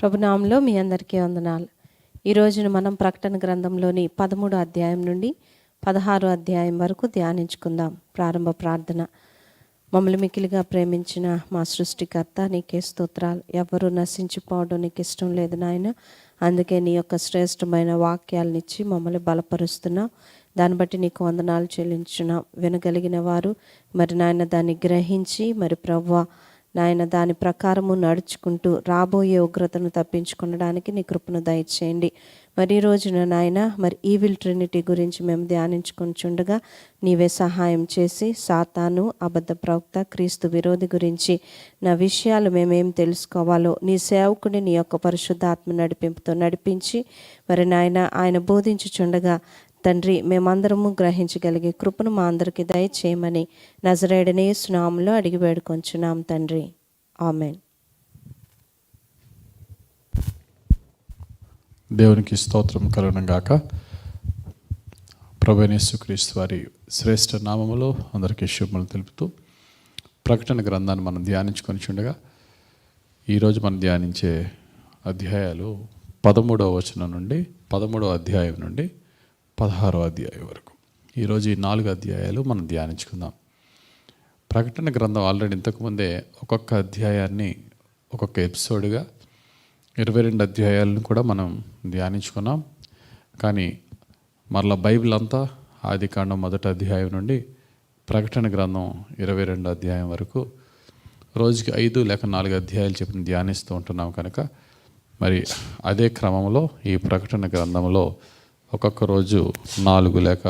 ప్రభునామంలో మీ అందరికీ వందనాలు. ఈ రోజున మనం ప్రకటన గ్రంథంలోని 13వ అధ్యాయం నుండి 16వ అధ్యాయం వరకు ధ్యానించుకుందాం. ప్రారంభ ప్రార్థన. మమ్మల్ని మిక్కిలిగా ప్రేమించిన మా సృష్టికర్త, నీకే స్తోత్రాలు. ఎవరు నశించిపోవడం నీకు ఇష్టం లేదు నాయన. అందుకే నీ యొక్క శ్రేష్టమైన వాక్యాలనిచ్చి మమ్మల్ని బలపరుస్తున్నావు. దాన్ని బట్టి నీకు వందనాలు చెల్లించున్నాం. వినగలిగిన వారు మరి నాయన దాన్ని గ్రహించి మరి ప్రభువా నాయన దాని ప్రకారము నడుచుకుంటూ రాబోయే ఉగ్రతను తప్పించుకునడానికి నీ కృపను దయచేయండి. మరి ఈ రోజున నాయన మరి ఈవిల్ ట్రినిటీ గురించి మేము ధ్యానించుకుంటుండగా నీవే సహాయం చేసి సాతాను, అబద్ధ ప్రవక్త, క్రీస్తు విరోధి గురించి నా విషయాలు మేమేం తెలుసుకోవాలో నీ సేవకుని నీ యొక్క పరిశుద్ధాత్మ నడిపింపుతో నడిపించి మరి నాయన ఆయన బోధించుచుండగా తండ్రి మేమందరము గ్రహించగలిగే కృపను మా అందరికీ దయచేయమని నజరేయుడైన యేసు నామములో అడిగి వేడుకొంచున్నాం తండ్రి. ఆమేన్. దేవునికి స్తోత్రం కలుగును గాక. ప్రభువైన యేసుక్రీస్తు వారి శ్రేష్ఠ నామములో అందరికీ శుభములు తెలుపుతూ ప్రకటన గ్రంథాన్ని మనం ధ్యానించుకొని చుండగా ఈరోజు మనం ధ్యానించే అధ్యాయాలు 13వ వచనం నుండి 13వ అధ్యాయం నుండి 16వ అధ్యాయం వరకు. ఈరోజు ఈ 4 అధ్యాయాలు మనం ధ్యానించుకుందాం. ప్రకటన గ్రంథం ఆల్రెడీ ఇంతకుముందే ఒక్కొక్క అధ్యాయాన్ని ఒక్కొక్క ఎపిసోడ్గా 22 అధ్యాయాలను కూడా మనం ధ్యానించుకున్నాం. కానీ మరలా బైబిల్ అంతా ఆదికాండం 1వ అధ్యాయం నుండి ప్రకటన గ్రంథం 22వ అధ్యాయం వరకు రోజుకి 5 లేక 4 అధ్యాయాలు చెప్పిన ధ్యానిస్తూ ఉంటున్నాం. కనుక మరి అదే క్రమంలో ఈ ప్రకటన గ్రంథంలో ఒక్కొక్క రోజు 4 లేక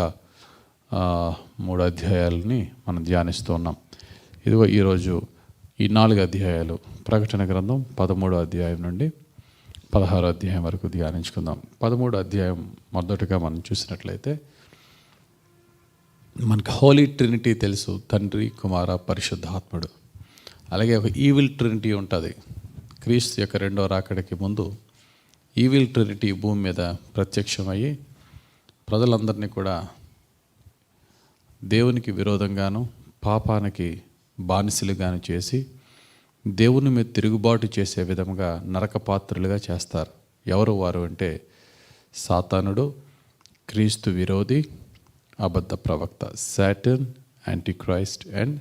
3 అధ్యాయాలని మనం ధ్యానిస్తూ ఉన్నాం. ఇదిగో ఈరోజు ఈ 4 అధ్యాయాలు ప్రకటన గ్రంథం 13వ అధ్యాయం నుండి 16వ అధ్యాయం వరకు ధ్యానించుకుందాం. 13వ అధ్యాయం మొదటగా మనం చూసినట్లయితే మనకు హోలీ ట్రినిటీ తెలుసు, తండ్రి, కుమార, పరిశుద్ధాత్ముడు. అలాగే ఒక ఈవిల్ ట్రినిటీ ఉంటుంది. క్రీస్తు యొక్క 2వ రాకడికి ముందు ఈవిల్ ట్రినిటీ భూమి మీద ప్రత్యక్షమయ్యి ప్రజలందరినీ కూడా దేవునికి విరోధంగాను పాపానికి బానిసలుగాను చేసి దేవుని మీద తిరుగుబాటు చేసే విధంగా నరకపాత్రులుగా చేస్తారు. ఎవరు వారు అంటే సాతానుడు, క్రీస్తు విరోధి, అబద్ధ ప్రవక్త, Satan, antichrist and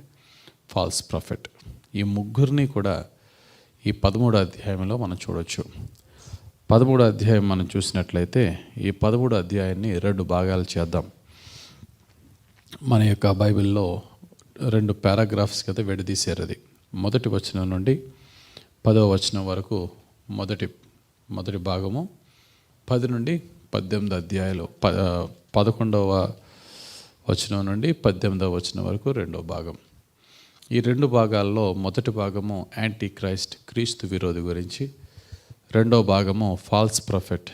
false prophet. ఈ ముగ్గురిని కూడా ఈ 13వ అధ్యాయంలో మనం చూడవచ్చు. 13వ అధ్యాయం మనం చూసినట్లయితే ఈ 13వ అధ్యాయాన్ని 2 భాగాలు చేద్దాం. మన యొక్క బైబిల్లో 2 పారాగ్రాఫ్స్ కదా విడదీశారు. అది 1వ వచనం నుండి 10వ వచనం వరకు మొదటి భాగము, 10 నుండి 18 అధ్యాయాలు 11వ వచనం నుండి 18వ వచనం వరకు 2వ భాగం. ఈ 2 భాగాల్లో మొదటి భాగము యాంటీ క్రైస్ట్, క్రీస్తు విరోధి గురించి, 2వ భాగము ఫాల్స్ ప్రొఫెట్,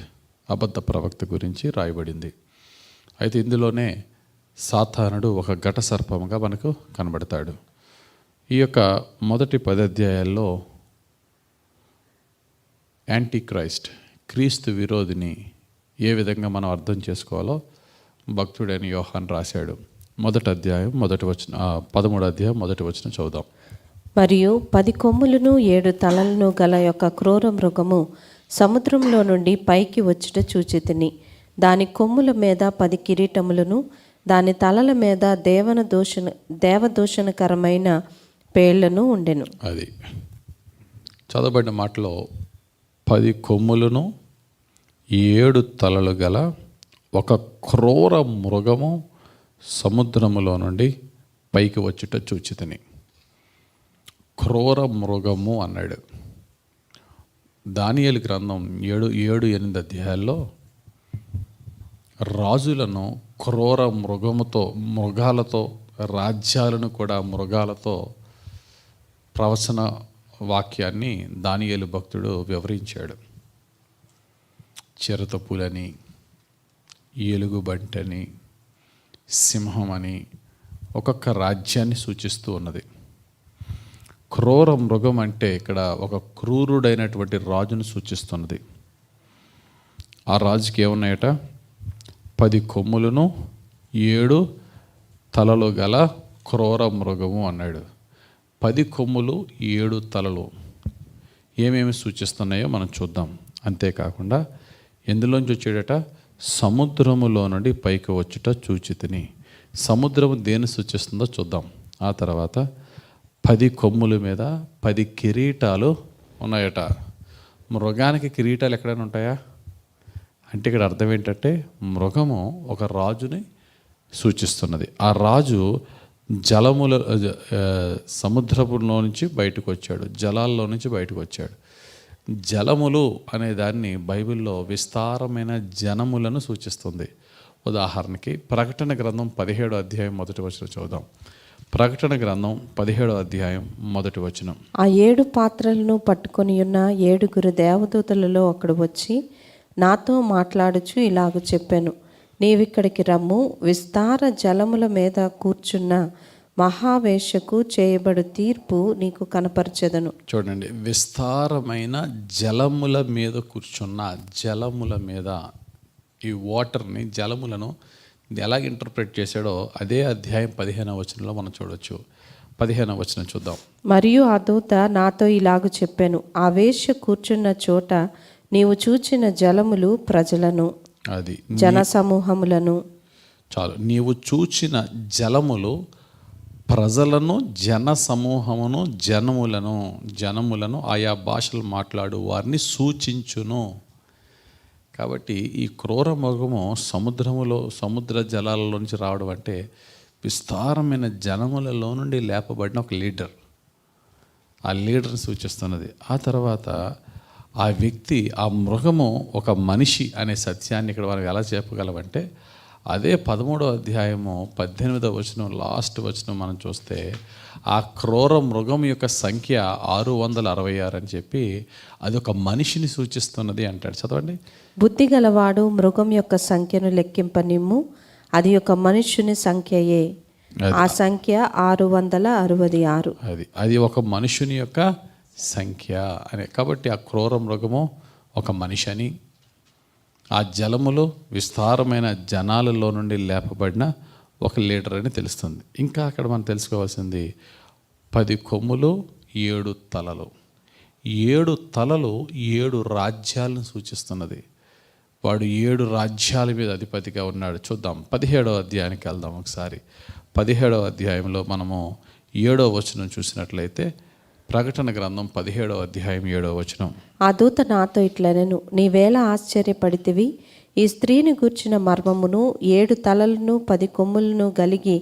అబద్ధ ప్రవక్త గురించి రాయబడింది. అయితే ఇందులోనే సాతానుడు ఒక ఘట సర్పముగా మనకు కనబడతాడు. ఈ యొక్క మొదటి 10 అధ్యాయాల్లో యాంటీ క్రైస్ట్, క్రీస్తు విరోధిని ఏ విధంగా మనం అర్థం చేసుకోవాలో భక్తుడైన యోహాన్ రాశాడు. 1వ అధ్యాయం 13వ అధ్యాయం 1వ వచనం చదువుదాం. మరియు 10 కొమ్ములను 7 తలలను గల యొక్క క్రూర మృగము సముద్రంలో నుండి పైకి వచ్చుట చూచితిని. దాని కొమ్ముల మీద 10 కిరీటములను, దాని తలల మీద దేవదూషణకరమైన పేళ్లను ఉండెను. అది చదవబడిన మాటలో 10 కొమ్ములను 7 తలలు గల ఒక క్రూర మృగము సముద్రములో నుండి పైకి వచ్చుట చూచితిని. క్రూర మృగము అన్నాడు. దానియేలు గ్రంథం 7-8 అధ్యాయాల్లో రాజులను క్రూర మృగాలతో, రాజ్యాలను కూడా మృగాలతో ప్రవచన వాక్యాన్ని దానియేలు భక్తుడు వివరించాడు. చిరుతపులని, ఎలుగుబంటని, సింహం అని ఒక్కొక్క రాజ్యాన్ని సూచిస్తూ ఉన్నది. క్రూర మృగం అంటే ఇక్కడ ఒక క్రూరుడైనటువంటి రాజును సూచిస్తున్నది. ఆ రాజుకి ఏమున్నాయట? 10 కొమ్ములను 7 తలలు గల క్రూర మృగము అన్నాడు. 10 కొమ్ములు 7 తలలు. ఏమేమి సూచిస్తున్నాయో మనం చూద్దాం. అంతేకాకుండా ఎందులోంచి వచ్చేటట, సముద్రములో నుండి పైకి వచ్చుట చూచితిని. సముద్రము దేన్ని సూచిస్తుందో చూద్దాం. ఆ తర్వాత 10 కొమ్ముల మీద 10 కిరీటాలు ఉన్నాయట. మృగానికి కిరీటాలు ఎక్కడైనా ఉంటాయా అంటే ఇక్కడ అర్థం ఏంటంటే, మృగము ఒక రాజుని సూచిస్తున్నది. ఆ రాజు జలముల సముద్రపులో నుంచి బయటకు వచ్చాడు, జలాల్లో నుంచి బయటకు వచ్చాడు. జలములు అనే దాన్ని బైబిల్లో విస్తారమైన జనములను సూచిస్తుంది. ఉదాహరణకి ప్రకటన గ్రంథం 17వ అధ్యాయం 1వ వచనం చూద్దాం. ప్రకటన గ్రంథం 17వ అధ్యాయం 1వ వచనం. ఆ 7 పాత్రలను పట్టుకొని ఉన్న 7 దేవదూతలలో ఒకడు వచ్చి నాతో మాట్లాడుచు ఇలాగ చెప్పాను, నీవిక్కడికి రమ్ము, విస్తార జలముల మీద కూర్చున్న మహావేశ్యకు చేయబడు తీర్పు నీకు కనపరచెదను. చూడండి, విస్తారమైన జలముల మీద కూర్చున్న, జలముల మీద, ఈ వాటర్ని, జలములను ఎలాగ ఇంటర్ప్రిట్ చేశాడో అదే అధ్యాయం 15వ వచనంలో మనం చూడవచ్చు. 15వ వచనం చూద్దాం. మరియు ఆ దూత నాతో ఇలాగ చెప్పాను, ఆ వేశ్య కూర్చున్న చోట నీవు చూచిన జలములు ప్రజలను, అది జన సమూహములను, చాలు, నీవు చూచిన జలములు ప్రజలను, జన సమూహమును, జనములను ఆయా భాషలు మాట్లాడు వారిని సూచించును. కాబట్టి ఈ క్రూర మృగము సముద్ర జలాలలో నుంచి రావడం అంటే విస్తారమైన జనములలో నుండి లేపబడిన ఒక లీడర్, ఆ లీడర్ని సూచిస్తున్నది. ఆ తర్వాత ఆ వ్యక్తి, ఆ మృగము ఒక మనిషి అనే సత్యాన్ని ఇక్కడ మనం ఎలా చెప్పగలమంటే, అదే 13వ అధ్యాయము 18వ వచనం లాస్ట్ వచనం మనం చూస్తే, ఆ క్రూర మృగం యొక్క సంఖ్య 666 అని చెప్పి అది ఒక మనిషిని సూచిస్తున్నది అంటాడు. చదవండి. బుద్ధి గలవాడు మృగం యొక్క సంఖ్యను లెక్కింపనిమ్ము, అది ఒక మనుష్యుని సంఖ్యయే, ఆ సంఖ్య 666. అది ఒక మనుషుని యొక్క సంఖ్య అనే. కాబట్టి ఆ క్రూర మృగము ఒక మనిషి అని, ఆ జలములు విస్తారమైన జనాలలో నుండి లేపబడిన ఒక లీడర్ అని తెలుస్తుంది. ఇంకా అక్కడ మనం తెలుసుకోవాల్సింది 10 కొమ్ములు 7 తలలు. 7 తలలు 7 రాజ్యాలను సూచిస్తున్నది. వాడు 7 రాజ్యాల మీద అధిపతిగా ఉన్నాడు. చూద్దాం, 17వ అధ్యాయానికి వెళ్దాం ఒకసారి. 17వ అధ్యాయంలో మనము 7వ వచనం చూసినట్లయితే, ప్రకటన గ్రంథం 17వ అధ్యాయం 7వ వచనం. ఆ దూత నాతో ఇట్లనెను, నీవేళ ఆశ్చర్యపడితివి, ఈ స్త్రీని గూర్చిన మర్మమును, 7 తలలను 10 కొమ్ములను గలిగి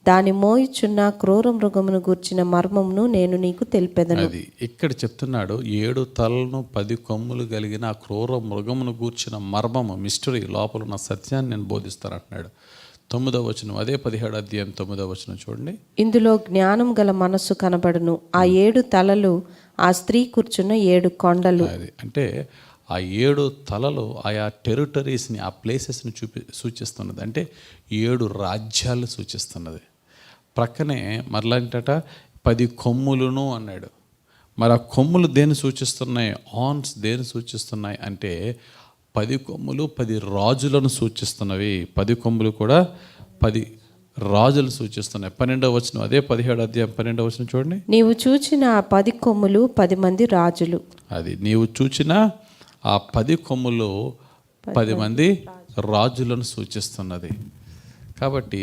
దాని మోయిచున్న క్రూర మృగమును గూర్చిన మర్మమును నేను నీకు తెలిపెదను. అది ఇక్కడ చెప్తున్నాడు, 7 తలలను 10 కొమ్ములు కలిగిన ఆ క్రూర మృగమును గూర్చిన మర్మము, మిస్టరీ, లోపల ఉన్న సత్యాన్ని నేను బోధిస్తాను అంటున్నాడు. 9వ వచనం, అదే 17వ అధ్యాయం 9వ వచనం చూడండి. ఇందులో జ్ఞానం గల మనస్సు కనబడును, ఆ 7 తలలు ఆ స్త్రీ కూర్చున్న 7 కొండలు. అది అంటే ఆ 7 తలలు ఆయా టెరిటరీస్ని, ఆ ప్లేసెస్ని సూచిస్తున్నది. అంటే 7 రాజ్యాలు సూచిస్తున్నది. ప్రక్కనే మరలా ఏంటట 10 కొమ్ములను అన్నాడు. మరి ఆ కొమ్ములు దేన్ని సూచిస్తున్నాయి? హార్న్స్ దేన్ని సూచిస్తున్నాయి అంటే 10 కొమ్ములు 10 రాజులను సూచిస్తున్నవి. 10 కొమ్ములు కూడా 10 రాజులు సూచిస్తున్నాయి. 12వ వచనం, అదే 17వ అధ్యాయం 12వ వచనం చూడండి. నీవు చూచిన ఆ 10 కొమ్ములు 10 మంది రాజులు. అది నీవు చూచిన ఆ 10 కొమ్ములు 10 మంది రాజులను సూచిస్తున్నది. కాబట్టి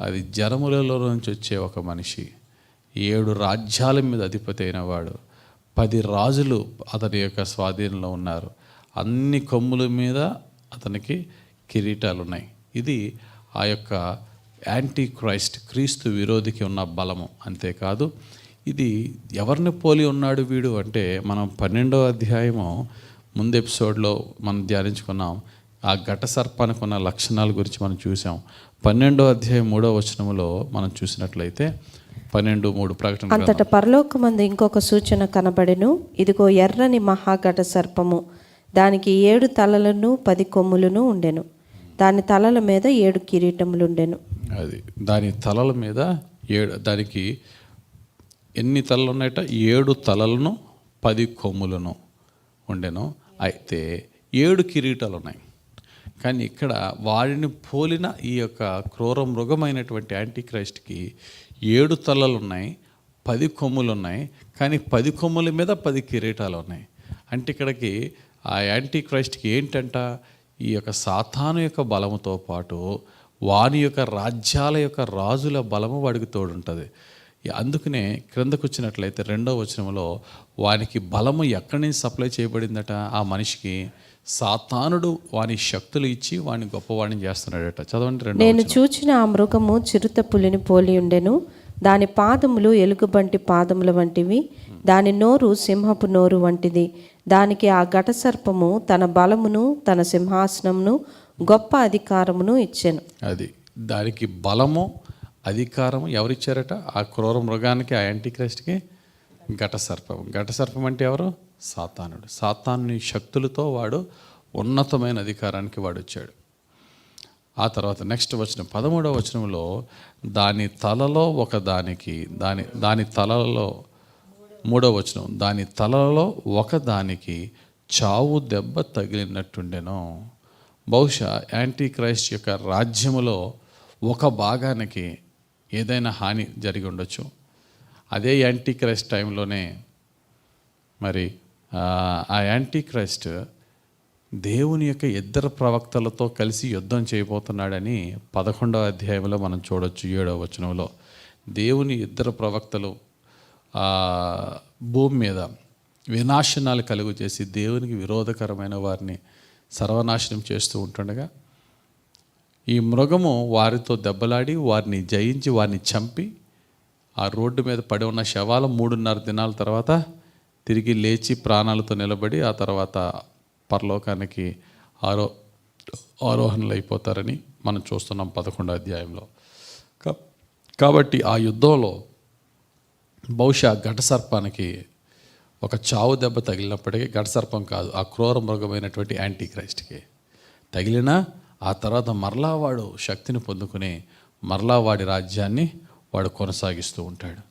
అది జనములలో నుంచి వచ్చే ఒక మనిషి, 7 రాజ్యాల మీద అధిపతి అయిన వాడు, 10 రాజులు అతని యొక్క స్వాధీనంలో ఉన్నారు. అన్ని కొమ్ముల మీద అతనికి కిరీటాలు ఉన్నాయి. ఇది ఆ యొక్క యాంటీ క్రైస్ట్, క్రీస్తు విరోధికి ఉన్న బలము. అంతేకాదు, ఇది ఎవరిని పోలి ఉన్నాడు వీడు అంటే, మనం 12వ అధ్యాయము ముందు ఎపిసోడ్లో మనం ధ్యానించుకున్నాం. ఆ ఘట సర్పానికి ఉన్న లక్షణాల గురించి మనం చూసాం. 12వ అధ్యాయం 3వ వచనములో మనం చూసినట్లయితే 12:3 ప్రకటన, అంతటా పరలోకమందు ఇంకొక సూచన కనబడెను, ఇదిగో ఎర్రని మహాఘట సర్పము, దానికి 7 తలలను 10 కొమ్ములను ఉండెను, దాని తలల మీద 7 కిరీటములు ఉండెను. అది దాని తలల మీద 7, దానికి ఎన్ని తలలు ఉన్నాయట? 7 తలలను 10 కొమ్ములను ఉండెను. అయితే 7 కిరీటాలు ఉన్నాయి. కానీ ఇక్కడ వారిని పోలిన ఈ యొక్క క్రూర మృగమైనటువంటి యాంటీ క్రైస్ట్కి 7 తలలు ఉన్నాయి, 10 కొమ్ములు ఉన్నాయి. కానీ 10 కొమ్ముల మీద 10 కిరీటాలు ఉన్నాయి. అంటే ఇక్కడికి ఆ యాంటీ క్రైస్ట్కి ఏంటంట, ఈ యొక్క సాతాను యొక్క బలముతో పాటు వాని యొక్క రాజ్యాల యొక్క రాజుల బలము వాడికి తోడుంటుంది. అందుకనే క్రిందకు వచ్చినట్లయితే 2వ వచనంలో వానికి బలము ఎక్కడి నుంచి సప్లై చేయబడిందట, ఆ మనిషికి సాతానుడు వాని శక్తులు ఇచ్చి వాడిని గొప్పవాడిని చేస్తున్నాడట. చదవండి. నేను చూచిన ఆ మృగము చిరుత పులిని పోలి ఉండెను. దాని పాదములు ఎలుగుబంటి పాదముల వంటివి, దాని నోరు సింహపు నోరు వంటిది. దానికి ఆ ఘటసర్పము తన బలమును తన సింహాసనమును గొప్ప అధికారమును ఇచ్చెను. అది దానికి బలము అధికారము ఎవరిచ్చారట? ఆ క్రూర మృగానికి, ఆ యాంటీక్రైస్ట్కి ఘటసర్పం. ఘటసర్పం అంటే ఎవరు? సాతానుడు. సాతాను శక్తులతో వాడు ఉన్నతమైన అధికారానికి వాడు వచ్చాడు. ఆ తర్వాత నెక్స్ట్ వచనం 13వ వచనంలో దాని తలలో ఒక దానికి దాని తలలో 3వ వచనం దాని తలలో ఒక దానికి చావు దెబ్బ తగిలినట్టుండెను. బహుశా యాంటీ క్రైస్ట్ యొక్క రాజ్యములో ఒక భాగానికి ఏదైనా హాని జరిగి ఉండొచ్చు. అదే యాంటీ క్రైస్ట్ టైంలోనే మరి ఆ యాంటీ క్రైస్ట్ దేవుని యొక్క 2 ప్రవక్తలతో కలిసి యుద్ధం చేయబోతున్నాడని 11వ అధ్యాయంలో మనం చూడొచ్చు. 7వ వచనంలో దేవుని 2 ప్రవక్తలు భూమి మీద వినాశనాలు కలుగు చేసి దేవునికి విరోధకరమైన వారిని సర్వనాశనం చేస్తూ ఉంటుండగా ఈ మృగము వారితో దెబ్బలాడి వారిని జయించి వారిని చంపి ఆ రోడ్డు మీద పడి ఉన్న శవాలు 3.5 దినాల తర్వాత తిరిగి లేచి ప్రాణాలతో నిలబడి ఆ తర్వాత పరలోకానికి ఆరోహణలు అయిపోతారని మనం చూస్తున్నాం 11వ అధ్యాయంలో. కాబట్టి ఆ యుద్ధంలో బహుశా ఘటసర్పానికి ఒక చావు దెబ్బ తగిలినప్పటికీ, ఘటసర్పం కాదు, ఆ క్రూర మృగమైనటువంటి యాంటీ క్రైస్ట్కి తగిలినా ఆ తర్వాత మరలా వాడు శక్తిని పొందుకుని మరలా వాడి రాజ్యాన్ని వాడు కొనసాగిస్తూ ఉంటాడు.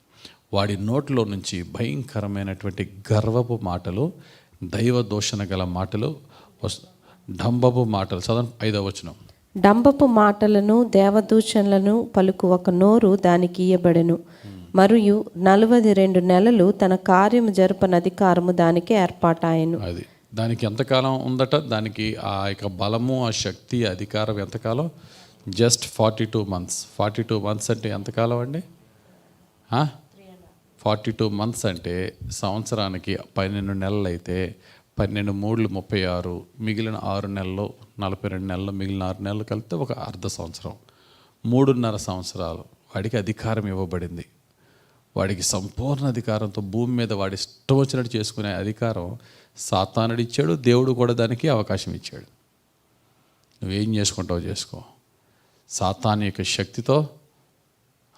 వాడి నోట్లో నుంచి భయంకరమైనటువంటి గర్వపు మాటలు, దైవ దూషణ గల మాటలు, డంబపు మాటలు. చదవండి 5వ వచనం. డంబపు మాటలను దేవదూషణలను పలుకు ఒక నోరు దానికి ఇయ్యబడెను. మరియు 42 నెలలు తన కార్యము జరుపని అధికారము దానికి ఏర్పాటాయను. అది దానికి ఎంతకాలం ఉందట? దానికి ఆ యొక్క బలము, ఆ శక్తి, అధికారం ఎంతకాలం? Just 42 months. 42 months అంటే ఎంతకాలం అండి? 42 months అంటే సంవత్సరానికి 12 నెలలు అయితే 12 3 36, మిగిలిన 6 నెలలు 42 నెలలు, మిగిలిన 6 నెలలు కలిపితే ఒక అర్ధ సంవత్సరం, 3.5 సంవత్సరాలు వాడికి అధికారం ఇవ్వబడింది. వాడికి సంపూర్ణ అధికారంతో భూమి మీద వాడి ఇష్టం వచ్చినట్టు చేసుకునే అధికారం సాతానుడు ఇచ్చాడు. దేవుడు కూడా దానికి అవకాశం ఇచ్చాడు. నువ్వేం చేసుకుంటావు చేసుకో. సాతాను యొక్క శక్తితో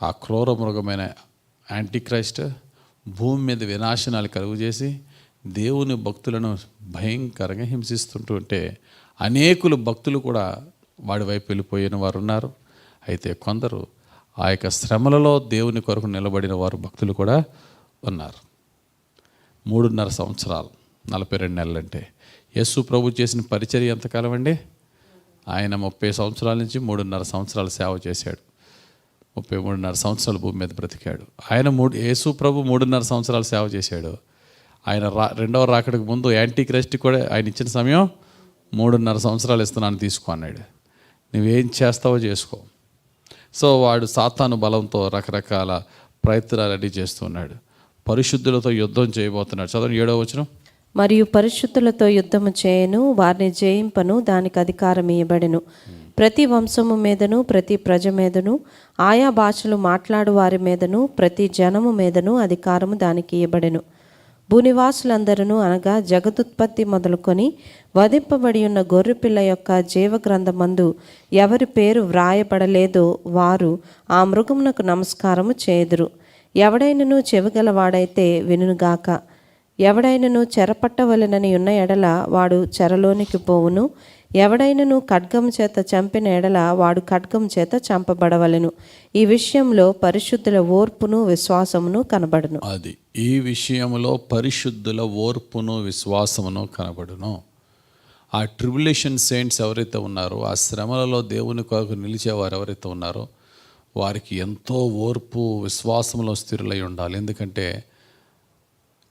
ఆ క్రూర మృగమైన యాంటీక్రైస్ట్ భూమి మీద వినాశనాలు కలుగు చేసి దేవుని భక్తులను భయంకరంగా హింసిస్తుంటూ ఉంటే అనేకులు భక్తులు కూడా వాడి వైపు వెళ్ళిపోయిన వారు ఉన్నారు. అయితే కొందరు ఆ యొక్క శ్రమలలో దేవుని కొరకు నిలబడిన వారు భక్తులు కూడా ఉన్నారు. 3.5 సంవత్సరాలు 42 నెలలు అంటే యేసు ప్రభు చేసిన పరిచర్య ఎంతకాలం అండి? ఆయన 30 సంవత్సరాల నుంచి 3.5 సంవత్సరాలు సేవ చేశాడు. 33.5 సంవత్సరాలు భూమి మీద బ్రతికాడు. యేసు ప్రభు 3.5 సంవత్సరాలు సేవ చేశాడు. ఆయన రెండవ రాకడకు ముందు యాంటీ క్రైస్ట్ కూడా ఆయన ఇచ్చిన సమయం 3.5 సంవత్సరాలు ఇస్తున్నాను తీసుకో అన్నాడు. నువ్వేం చేస్తావో చేసుకో. సో వాడు సాతాను బలంతో రకరకాల ప్రయత్నాలు రెడీ చేస్తున్నాడు. పరిశుద్ధులతో యుద్ధం చేయబోతున్నాడు. చదవండి 7వ వచనం. మరియు పరిశుద్ధులతో యుద్ధము చేయను, వారిని జయింపను దానికి అధికారం ఇవ్వబడెను. ప్రతి వంశము మీదను, ప్రతి ప్రజ మీదను, ఆయా భాషలు మాట్లాడు వారి మీదను, ప్రతి జనము మీదను అధికారము దానికి ఇవ్వబడెను. భూనివాసులందరూ అనగా జగదుత్పత్తి మొదలుకొని వధింపబడి ఉన్న గొర్రెపిల్ల యొక్క జీవగ్రంథమందు ఎవరి పేరు వ్రాయబడలేదో వారు ఆ మృగమునకు నమస్కారము చేదురు. ఎవడైనను చెవిగలవాడైతే వినుగాక. ఎవడైనను చెరపట్టవలెనని ఉన్న ఎడల వాడు చెరలోనికి పోవును. ఎవడైనను ఖడ్గము చేత చంపిన ఎడల వాడు ఖడ్గము చేత చంపబడవలెను. ఈ విషయంలో పరిశుద్ధుల ఓర్పును విశ్వాసమును కనబడును. అది ఈ విషయంలో పరిశుద్ధుల ఓర్పును విశ్వాసమును కనబడును. ఆ ట్రిబులేషన్ సెయింట్స్ ఎవరైతే ఉన్నారో, ఆ శ్రమలలో దేవుని కొరకు నిలిచేవారు ఎవరైతే ఉన్నారో వారికి ఎంతో ఓర్పు విశ్వాసంలో స్థిరులై ఉండాలి. ఎందుకంటే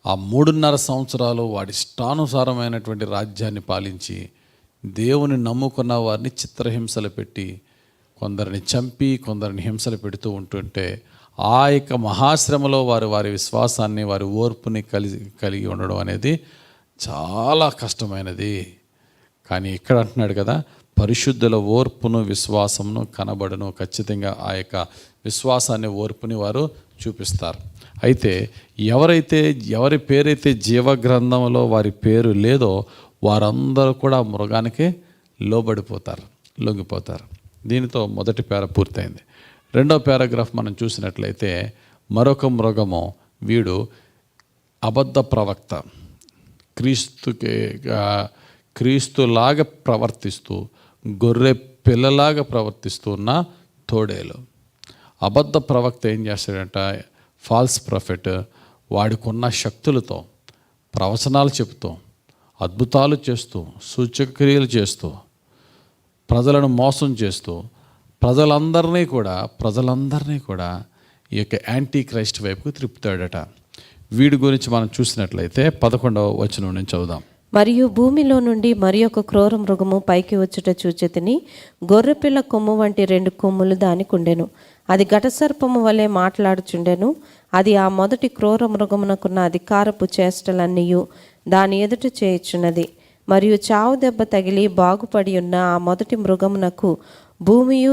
ఆ 3.5 సంవత్సరాలు వాడి ఇష్టానుసారమైనటువంటి రాజ్యాన్ని పాలించి దేవుని నమ్ముకున్న వారిని చిత్రహింసలు పెట్టి కొందరిని చంపి కొందరిని హింసలు పెడుతూ ఉంటుంటే ఆ యొక్క మహాశ్రమలో వారి విశ్వాసాన్ని వారి ఓర్పుని కలిగి ఉండడం అనేది చాలా కష్టమైనది. కానీ ఇక్కడ అంటున్నాడు కదా, పరిశుద్ధుల ఓర్పును విశ్వాసమును కనబడును. ఖచ్చితంగా ఆ యొక్క విశ్వాసాన్ని ఓర్పుని వారు చూపిస్తారు. అయితే ఎవరి పేరైతే జీవగ్రంథంలో వారి పేరు లేదో వారందరూ కూడా మృగానికి లొంగిపోతారు. దీనితో మొదటి పేర పూర్తయింది. రెండో పారాగ్రాఫ్ మనం చూసినట్లయితే మరొక మృగము, వీడు అబద్ధ ప్రవక్త, క్రీస్తులాగా ప్రవర్తిస్తూ గొర్రె పిల్లలాగా ప్రవర్తిస్తూ ఉన్న తోడేలు. అబద్ధ ప్రవక్త ఏం చేస్తాడంట, ఫాల్స్ ప్రొఫెట్, వాడికున్న శక్తులతో ప్రవచనాలు చెబుతూ అద్భుతాలు చేస్తూ సూచక్రియలు చేస్తూ ప్రజలను మోసం చేస్తూ ప్రజలందరినీ కూడా ఈ యొక్క యాంటీ క్రైస్ట్ వైపుకు త్రిప్పుతాడట. వీడి గురించి మనం చూసినట్లయితే 11వ వచనం నుంచి చదువుదాం. మరియు భూమిలో నుండి మరి ఒక క్రూర మృగము పైకి వచ్చుట చూచితిని. గొర్రెపిల్ల కొమ్ము వంటి 2 కొమ్ములు దానికి ఉండెను. అది ఘటసర్పము వలె మాట్లాడుచుండెను. అది ఆ మొదటి క్రూర మృగమునకున్న అధికారపు చేష్టలన్నీయు దాని ఎదుట చేయుచున్నది. మరియు చావు దెబ్బ తగిలి బాగుపడి ఉన్న ఆ మొదటి మృగమునకు భూమియు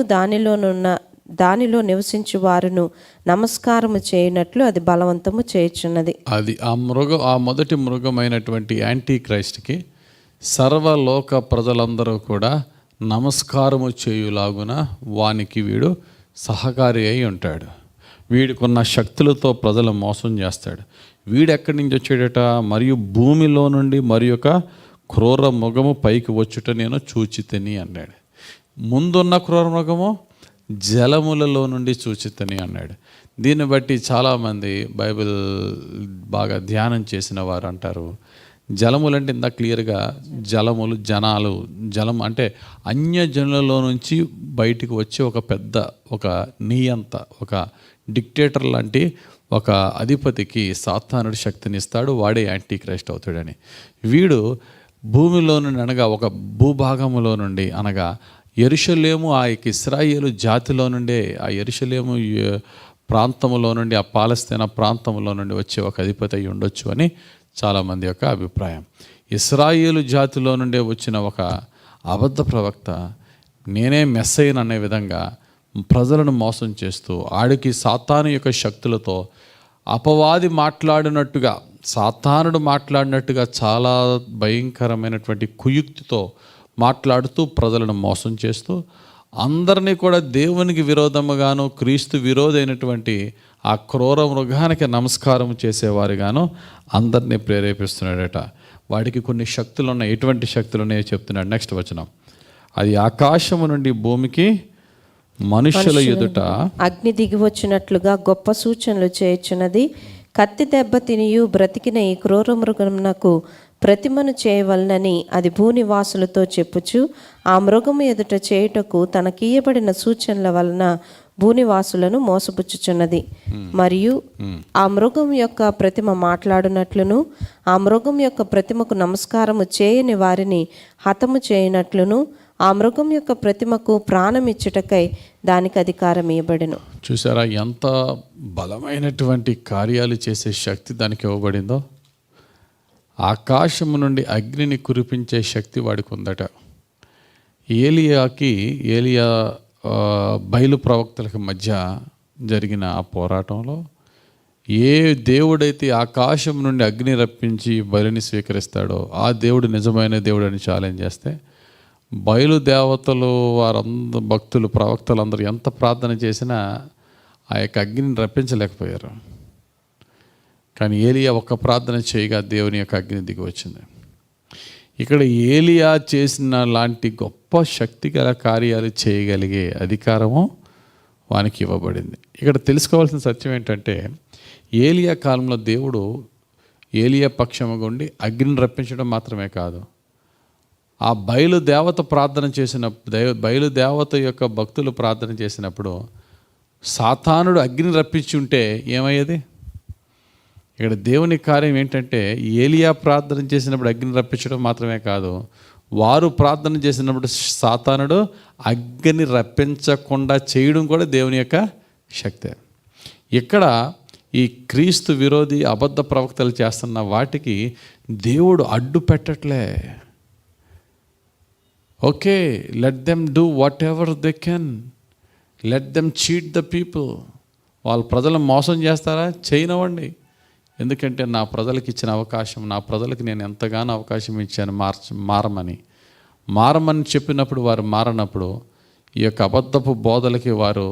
దానిలో నివసించు వారును నమస్కారము చేయనట్లు అది బలవంతము చేయుచున్నది. అది ఆ మొదటి మృగమైనటువంటి యాంటీ క్రైస్ట్కి సర్వలోక ప్రజలందరూ కూడా నమస్కారము చేయులాగున వానికి వీడు సహకారి అయి ఉంటాడు. వీడికున్న శక్తులతో ప్రజలు మోసం చేస్తాడు. వీడు ఎక్కడి నుంచి వచ్చాడట, మరియు భూమిలో నుండి మరి ఒక క్రూర మృగము పైకి వచ్చుట నేను చూచితిని అన్నాడు. ముందున్న క్రూర మృగము జలములలో నుండి చూచితిని అన్నాడు. దీన్ని బట్టి చాలామంది బైబిల్ బాగా ధ్యానం చేసిన వారు అంటారు, జలములు అంటే ఇంత క్లియర్గా జలం అంటే అన్యజనులలో నుంచి బయటికి వచ్చి ఒక నియంత, ఒక డిక్టేటర్ లాంటి ఒక అధిపతికి సాతానుడు శక్తినిస్తాడు. వాడే యాంటీ క్రైస్ట్ అవుతాడని. వీడు భూమిలో నుండి అనగా ఒక భూభాగములో నుండి అనగా యెరూషలేము, ఆ ఇశ్రాయేలు జాతిలో నుండే, ఆ యెరూషలేము ప్రాంతంలో నుండి, ఆ పాలస్తీనా ప్రాంతంలో నుండి వచ్చే ఒక అధిపతి అయి ఉండొచ్చు అని చాలామంది యొక్క అభిప్రాయం. ఇశ్రాయేలు జాతిలో నుండే వచ్చిన ఒక అబద్ధ ప్రవక్త నేనే మెస్సయ్యను అనే విధంగా ప్రజలను మోసం చేస్తూ ఆడికి సాతాను యొక్క శక్తులతో అపవాది మాట్లాడినట్టుగా, సాతానుడు మాట్లాడినట్టుగా చాలా భయంకరమైనటువంటి కుయుక్తితో మాట్లాడుతూ ప్రజలను మోసం చేస్తూ అందరినీ కూడా దేవునికి విరోధముగాను క్రీస్తు విరోధైనటువంటి ఆ క్రూర మృగానికి నమస్కారం చేసేవారుగాను అందరినీ ప్రేరేపిస్తున్నాడట. వాడికి కొన్ని శక్తులు ఉన్నాయి. ఎటువంటి శక్తులు ఉన్నాయో చెప్తున్నాడు. నెక్స్ట్ వచనం, అది ఆకాశము నుండి భూమికి మనుషుల ఎదుట అగ్ని దిగి వచ్చినట్లుగా గొప్ప సూచనలు చేయుచున్నది. కత్తి దెబ్బ తినియు బ్రతికిన ఈ క్రూర మృగమునకు ప్రతిమను చేయవలనని అది భూనివాసులతో చెప్పుచు ఆ మృగము ఎదుట చేయుటకు తనకీయబడిన సూచనల వలన భూనివాసులను మోసపుచ్చుచున్నది. మరియు ఆ మృగం యొక్క ప్రతిమ మాట్లాడునట్లును ఆ మృగం యొక్క ప్రతిమకు నమస్కారము చేయని వారిని హతము చేయనట్లును ఆ మృగం యొక్క ప్రతిమకు ప్రాణమిచ్చుటకై దానికి అధికారం ఇవ్వబడెను. చూసారా ఎంత బలమైనటువంటి కార్యాలు చేసే శక్తి దానికి ఇవ్వబడిందో. ఆకాశము నుండి అగ్నిని కురిపించే శక్తి వాడికి ఉందట. ఏలియా బయలు ప్రవక్తలకు మధ్య జరిగిన ఆ పోరాటంలో ఏ దేవుడైతే ఆకాశం నుండి అగ్ని రప్పించి బలిని స్వీకరిస్తాడో ఆ దేవుడు నిజమైన దేవుడు అని ఛాలెంజ్ చేస్తే బయలుదేవతలు వారందరూ భక్తులు ప్రవక్తలు అందరూ ఎంత ప్రార్థన చేసినా ఆ యొక్క అగ్నిని రప్పించలేకపోయారు. కానీ ఏలియా ఒక్క ప్రార్థన చేయగా దేవుని యొక్క అగ్ని దిగి వచ్చింది. ఇక్కడ ఏలియా చేసిన లాంటి గొప్ప శక్తిగల కార్యాలు చేయగలిగే అధికారము వానికి ఇవ్వబడింది. ఇక్కడ తెలుసుకోవాల్సిన సత్యం ఏంటంటే ఏలియా కాలంలో దేవుడు ఏలియా పక్షముగా ఉండి అగ్నిని రప్పించడం మాత్రమే కాదు, ఆ బయలుదేవత ప్రార్థన చేసిన బయలుదేవత యొక్క భక్తులు ప్రార్థన చేసినప్పుడు సాతానుడు అగ్ని రప్పించి ఉంటే ఏమయ్యేది? ఇక్కడ దేవుని కార్యం ఏంటంటే ఏలియా ప్రార్థన చేసినప్పుడు అగ్ని రప్పించడం మాత్రమే కాదు, వారు ప్రార్థన చేసినప్పుడు సాతానుడు అగ్ని రప్పించకుండా చేయడం కూడా దేవుని యొక్క శక్తే. ఇక్కడ ఈ క్రీస్తు విరోధి అబద్ధ ప్రవక్తలు చేస్తున్న వాటికి దేవుడు అడ్డు పెట్టట్లే. Okay, let them do whatever they can, let them cheat the people. వాళ్ళు ప్రజలను మోసం చేస్తారా? చేయనివ్వండి. ఎందుకంటే నా ప్రజలకు ఇచ్చిన అవకాశం, నా ప్రజలకు నేను ఎంతగానో అవకాశం ఇచ్చాను మారమని చెప్పినప్పుడు వారు మారనప్పుడు ఈ యొక్క అబద్ధపు బోధలకి వారు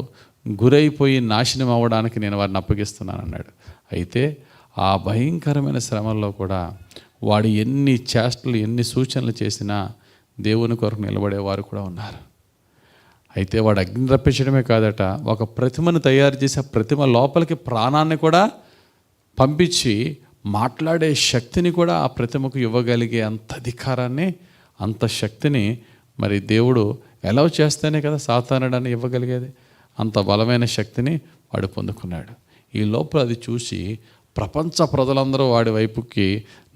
గురైపోయి నాశనం అవ్వడానికి నేను వారిని అప్పగిస్తున్నాను అన్నాడు. అయితే ఆ భయంకరమైన శ్రమల్లో కూడా వాడు ఎన్ని చేష్టలు ఎన్ని సూచనలు చేసినా దేవుని కొరకు నిలబడేవారు కూడా ఉన్నారు. అయితే వాడు అగ్ని రప్పించడమే కాదట, ఒక ప్రతిమను తయారు చేసి ఆ ప్రతిమ లోపలికి ప్రాణాన్ని కూడా పంపించి మాట్లాడే శక్తిని కూడా ఆ ప్రతిమకు ఇవ్వగలిగే అంత అధికారాన్ని, అంత శక్తిని మరి దేవుడు ఎలా చేస్తేనే కదా సాతానుడని ఇవ్వగలిగేది. అంత బలమైన శక్తిని వాడు పొందుకున్నాడు. ఈ లోపల అది చూసి ప్రపంచ ప్రజలందరూ వాడి వైపుకి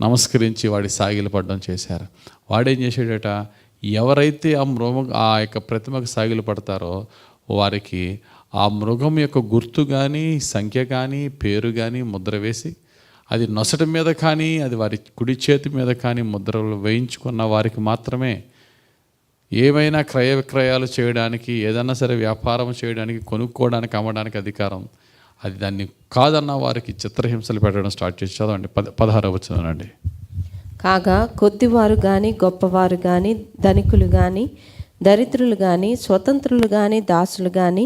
నమస్కరించి వాడి సాగిలపడడం చేశారు. వాడేం చేసాడట, ఎవరైతే ఆ యొక్క ప్రతిమకు సాగిలు పడతారో వారికి ఆ మృగం యొక్క గుర్తు కానీ సంఖ్య కానీ పేరు కానీ ముద్ర వేసి, అది నొసటి మీద కానీ అది వారి కుడి చేతి మీద కానీ ముద్రలు వేయించుకున్న వారికి మాత్రమే ఏమైనా క్రయ విక్రయాలు చేయడానికి, ఏదన్నా సరే వ్యాపారం చేయడానికి, కొనుక్కోవడానికి, అమ్మడానికి అధికారం. అది దాన్ని కాదన్న వారికి చిత్రహింసలు పెట్టడం స్టార్ట్ చేసి చదవండి 16వ వచనం. కాగా కొద్దివారు కానీ గొప్పవారు కానీ ధనికులు కానీ దరిద్రులు కానీ స్వతంత్రులు కానీ దాసులు కానీ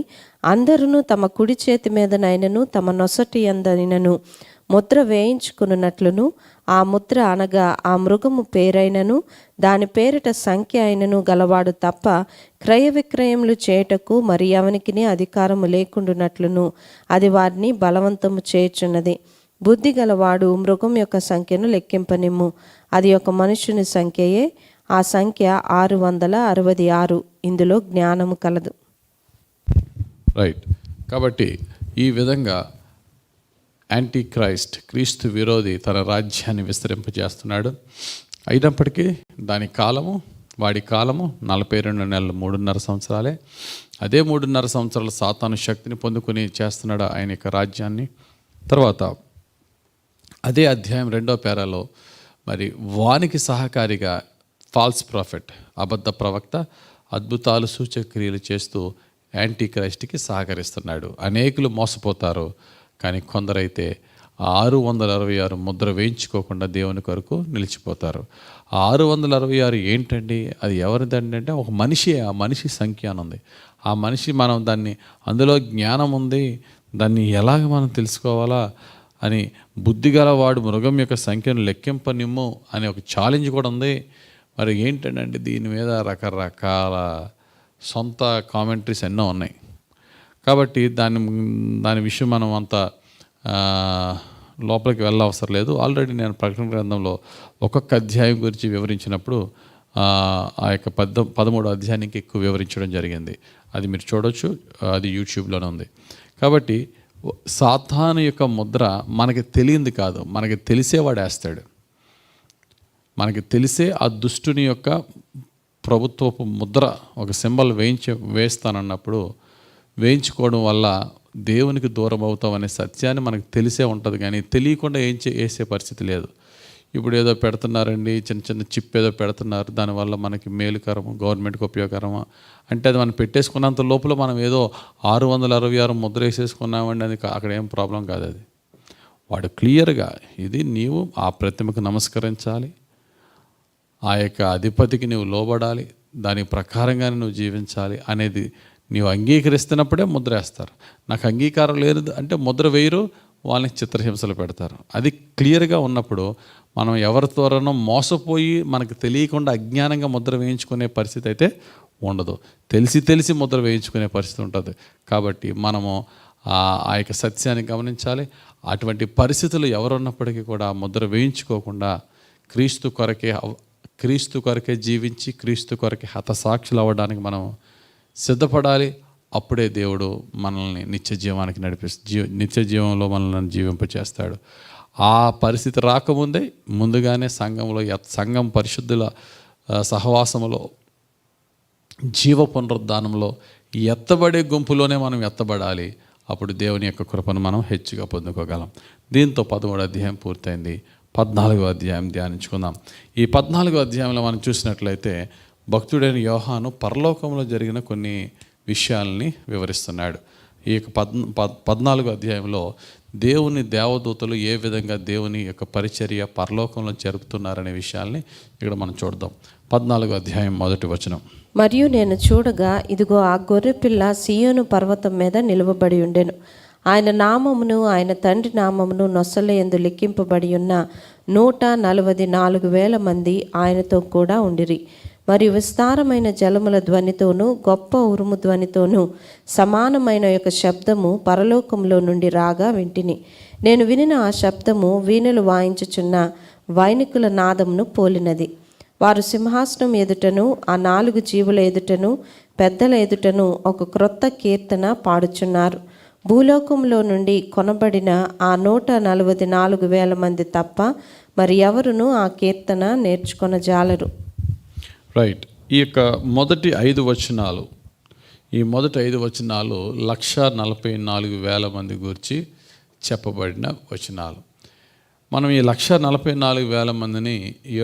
అందరూ తమ కుడి చేతి మీదనైనను తమ నొసటి యందైనను ముద్ర వేయించుకున్నట్లును, ఆ ముద్ర అనగా ఆ మృగము పేరైనను దాని పేరిట సంఖ్య అయినను గలవాడు తప్ప క్రయ విక్రయములు చేయుటకు మరి ఎవనికిని అధికారము లేకుండునట్లును అది వారిని బలవంతము చేయుచున్నది. బుద్ధి గలవాడు మృగం యొక్క సంఖ్యను లెక్కింపనిమ్ము, అది ఒక మనుషుని సంఖ్యయే, ఆ సంఖ్య 666. ఇందులో జ్ఞానము కలదు. రైట్. కాబట్టి ఈ విధంగా యాంటీ క్రైస్ట్, క్రీస్తు విరోధి తన రాజ్యాన్ని విస్తరింపజేస్తున్నాడు. అయినప్పటికీ వాడి కాలము 42 నెలలు, 3.5 సంవత్సరాలే. అదే 3.5 సంవత్సరాల సాతాను శక్తిని పొందుకొని చేస్తున్నాడు ఆయన యొక్క రాజ్యాన్ని. తర్వాత అదే అధ్యాయం 2వ పేరాలో మరి వానికి సహకారిగా ఫాల్స్ ప్రాఫిట్, అబద్ధ ప్రవక్త అద్భుతాలు సూచక్రియలు చేస్తూ యాంటీ క్రైస్ట్కి సహకరిస్తున్నాడు. అనేకులు మోసపోతారు, కానీ కొందరైతే 666 ముద్ర వేయించుకోకుండా దేవుని కొరకు నిలిచిపోతారు. 666 ఏంటండి? అది ఎవరిదండి అంటే ఒక మనిషి, ఆ మనిషి సంఖ్య అని ఉంది. ఆ మనిషి అందులో జ్ఞానం ఉంది, దాన్ని ఎలాగ మనం తెలుసుకోవాలా అని బుద్ధిగల వాడు మృగం యొక్క సంఖ్యను లెక్కింపనిమ్ము అనే ఒక ఛాలెంజ్ కూడా ఉంది. మరి ఏంటంటే దీని మీద రకరకాల సొంత కామెంటరీస్ ఎన్నో ఉన్నాయి. కాబట్టి దాని విషయం మనం అంత లోపలికి వెళ్ళవసరం లేదు. ఆల్రెడీ నేను ప్రకటన గ్రంథంలో ఒక్కొక్క అధ్యాయం గురించి వివరించినప్పుడు ఆ యొక్క 13వ అధ్యాయానికి ఎక్కువ వివరించడం జరిగింది. అది మీరు చూడవచ్చు, అది యూట్యూబ్లోనే ఉంది. కాబట్టి సాతాను యొక్క ముద్ర మనకి తెలియంది కాదు, మనకి తెలిసేవాడు వేస్తాడు. మనకి తెలిసే ఆ దుష్టుని యొక్క ప్రభుత్వపు ముద్ర ఒక సింబల్ వేస్తానన్నప్పుడు వేయించుకోవడం వల్ల దేవునికి దూరం అవుతాం అనే సత్యాన్ని మనకు తెలిసే ఉంటుంది, కానీ తెలియకుండా వేసే పరిస్థితి లేదు. ఇప్పుడు ఏదో పెడుతున్నారండి, చిన్న చిప్ ఏదో పెడుతున్నారు, దానివల్ల మనకి మేలుకరము, గవర్నమెంట్కి ఉపయోగకరమా అంటే అది మనం పెట్టేసుకున్నంత లోపల మనం ఏదో 666 ముద్ర వేసేసుకున్నామండి, అది అక్కడ ఏం ప్రాబ్లం కాదు. అది వాడు క్లియర్గా ఇది నీవు ఆ ప్రతిమకు నమస్కరించాలి, ఆ యొక్క అధిపతికి నువ్వు లోబడాలి, దాని ప్రకారంగానే నువ్వు జీవించాలి అనేది నీవు అంగీకరిస్తున్నప్పుడే ముద్ర వేస్తారు. నాకు అంగీకారం లేదు అంటే ముద్ర వేయరు, వాళ్ళని చిత్రహింసలు పెడతారు. అది క్లియర్గా ఉన్నప్పుడు మనం ఎవరి ద్వారానో మోసపోయి మనకు తెలియకుండా అజ్ఞానంగా ముద్ర వేయించుకునే పరిస్థితి అయితే ఉండదు. తెలిసి ముద్ర వేయించుకునే పరిస్థితి ఉంటుంది. కాబట్టి మనము ఆ యొక్క సత్యాన్ని గమనించాలి. అటువంటి పరిస్థితులు ఎవరున్నప్పటికీ కూడా ముద్ర వేయించుకోకుండా క్రీస్తు కొరకే జీవించి క్రీస్తు కొరకే హతసాక్షులు అవ్వడానికి మనం సిద్ధపడాలి. అప్పుడే దేవుడు మనల్ని నిత్య జీవానికి నిత్య జీవంలో మనల్ని జీవింపచేస్తాడు. ఆ పరిస్థితి రాకముందే ముందుగానే సంఘం పరిశుద్ధుల సహవాసములో, జీవ పునరుద్ధానంలో ఎత్తబడే గుంపులోనే మనం ఎత్తబడాలి. అప్పుడు దేవుని యొక్క కృపను మనం హెచ్చుగా పొందుకోగలం. దీంతో 13వ అధ్యాయం పూర్తయింది. 14వ అధ్యాయం ధ్యానించుకుందాం. ఈ 14వ అధ్యాయంలో మనం చూసినట్లయితే భక్తుడైన యోహాను పరలోకంలో జరిగిన కొన్ని విషయాలని వివరిస్తున్నాడు. ఈ యొక్క 14వ అధ్యాయంలో దేవుని దేవదూతలు ఏ విధంగా దేవుని యొక్క పరిచర్య పరలోకంలో జరుపుతున్నారనే విషయాల్ని ఇక్కడ మనం చూద్దాం. 14వ అధ్యాయం 1వ వచనం. మరియు నేను చూడగా, ఇదిగో ఆ గొర్రెపిల్ల సీయోను పర్వతం మీద నిలువబడి ఉండెను. ఆయన నామమును ఆయన తండ్రి నామమును నొసల యందు లిఖింపబడి ఉన్న 144,000 మంది ఆయనతో కూడా ఉండిరి. మరియు విస్తారమైన జలముల ధ్వనితోనూ గొప్ప ఉరుము ధ్వనితోనూ సమానమైన యొక్క శబ్దము పరలోకంలో నుండి రాగా వింటిని. నేను వినిన ఆ శబ్దము వీణులు వాయించుచున్న వైనికుల నాదమును పోలినది. వారు సింహాసనం ఎదుటను ఆ 4 జీవుల ఎదుటను పెద్దల ఎదుటను ఒక క్రొత్త కీర్తన పాడుచున్నారు. భూలోకంలో నుండి కొనబడిన ఆ 144,000 మంది తప్ప మరి ఎవరునూ ఆ కీర్తన నేర్చుకొనజాలరు. రైట్. ఈ యొక్క మొదటి 5 వచనాలు, ఈ మొదటి 5 వచనాలు 144,000 మంది గురించి చెప్పబడిన వచనాలు. మనం ఈ 144,000 మందిని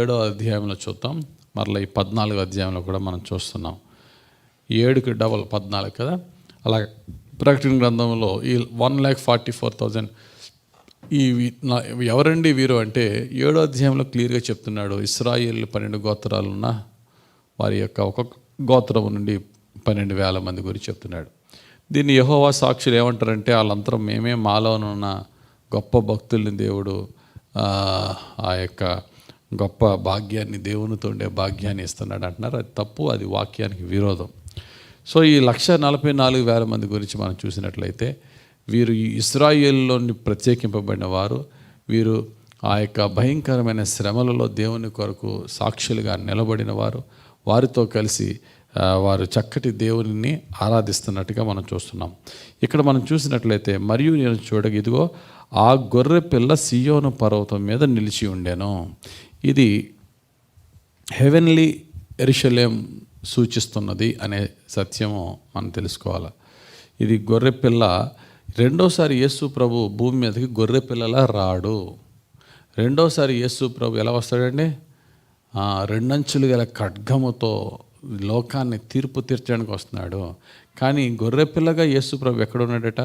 7వ అధ్యాయంలో చూద్దాం. మరలా ఈ 14వ అధ్యాయంలో కూడా మనం చూస్తున్నాం. 7కి డబల్ 14 కదా. అలాగే ప్రకటన గ్రంథంలో ఈ 1,44,000 ఎవరండి వీరు అంటే 7వ అధ్యాయంలో క్లియర్గా చెప్తున్నాడు. ఇశ్రాయేలు 12 గోత్రాలు ఉన్న వారి యొక్క ఒక్కొక్క గోత్రం నుండి 12,000 మంది గురించి చెప్తున్నాడు. దీన్ని యెహోవా సాక్షులు ఏమంటారంటే, వాళ్ళంతా మేమే మాలోనున్న గొప్ప భక్తుల్ని దేవుడు ఆ యొక్క గొప్ప భాగ్యాన్ని, దేవునితో ఉండే భాగ్యాన్ని ఇస్తున్నాడు అంటున్నారు. అది తప్పు, అది వాక్యానికి విరోధం. సో ఈ 144,000 మంది గురించి మనం చూసినట్లయితే వీరు ఈ ఇశ్రాయేలులోని ప్రత్యేకింపబడిన వారు. వీరు ఆ యొక్క భయంకరమైన శ్రమలలో దేవుని కొరకు సాక్షులుగా నిలబడిన వారు. వారితో కలిసి వారు చక్కటి దేవుని ఆరాధిస్తున్నట్టుగా మనం చూస్తున్నాం. ఇక్కడ మనం చూసినట్లయితే, మరియు నేను చూడగా, ఇదిగో ఆ గొర్రె పిల్ల సీయోను పర్వతం మీద నిలిచి ఉండెను. ఇది హెవెన్లీ యెరూషలేం సూచిస్తున్నది అనే సత్యము మనం తెలుసుకోవాలి. ఇది గొర్రె పిల్ల. రెండోసారి యేసు ప్రభు భూమి మీదకి గొర్రె పిల్లలా రాడు. రెండోసారి యేసు ప్రభు ఎలా వస్తాడండి? 2 అంచులు గల ఖడ్గముతో లోకాన్ని తీర్పు తీర్చడానికి వస్తున్నాడు. కానీ గొర్రెపిల్లగా యేసు ప్రభు ఎక్కడ ఉన్నాడట?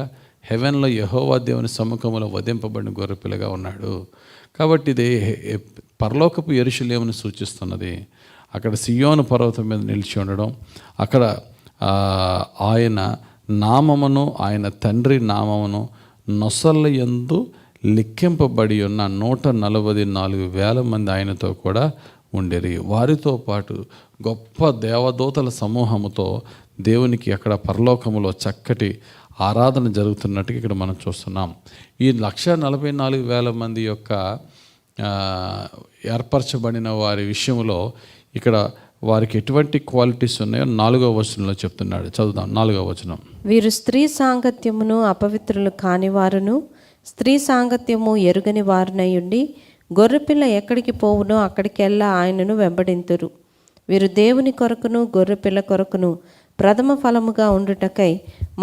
హెవెన్లో యెహోవా దేవుని సముఖంలో వధింపబడిన గొర్రెపిల్లగా ఉన్నాడు. కాబట్టి ఇది పరలోకపు యెరూషలేమును సూచిస్తున్నది. అక్కడ సీయోను పర్వతం మీద నిలిచి ఉండడం, అక్కడ ఆయన నామమును ఆయన తండ్రి నామమును నొసల యందు లిఖింపబడి ఉన్న 144,000 మంది ఆయనతో కూడా ఉండేరి. వారితో పాటు గొప్ప దేవదూతల సమూహముతో దేవునికి అక్కడ పరలోకములో చక్కటి ఆరాధన జరుగుతున్నట్టుగా ఇక్కడ మనం చూస్తున్నాం. ఈ 144,000 మంది యొక్క ఏర్పరచబడిన వారి విషయంలో ఇక్కడ వారికి ఎటువంటి క్వాలిటీస్ ఉన్నాయో 4వ వచనంలో చెప్తున్నాడు. చదువుదాం 4వ వచనం. వీరు స్త్రీ సాంగత్యమును అపవిత్రులు కానివారును స్త్రీ సాంగత్యము ఎరుగని వారునై ఉండి గొర్రెపిల్ల ఎక్కడికి పోవునో అక్కడికెల్లా ఆయనను వెంబడింతురు. వీరు దేవుని కొరకును గొర్రెపిల్ల కొరకును ప్రథమ ఫలముగా ఉండుటకై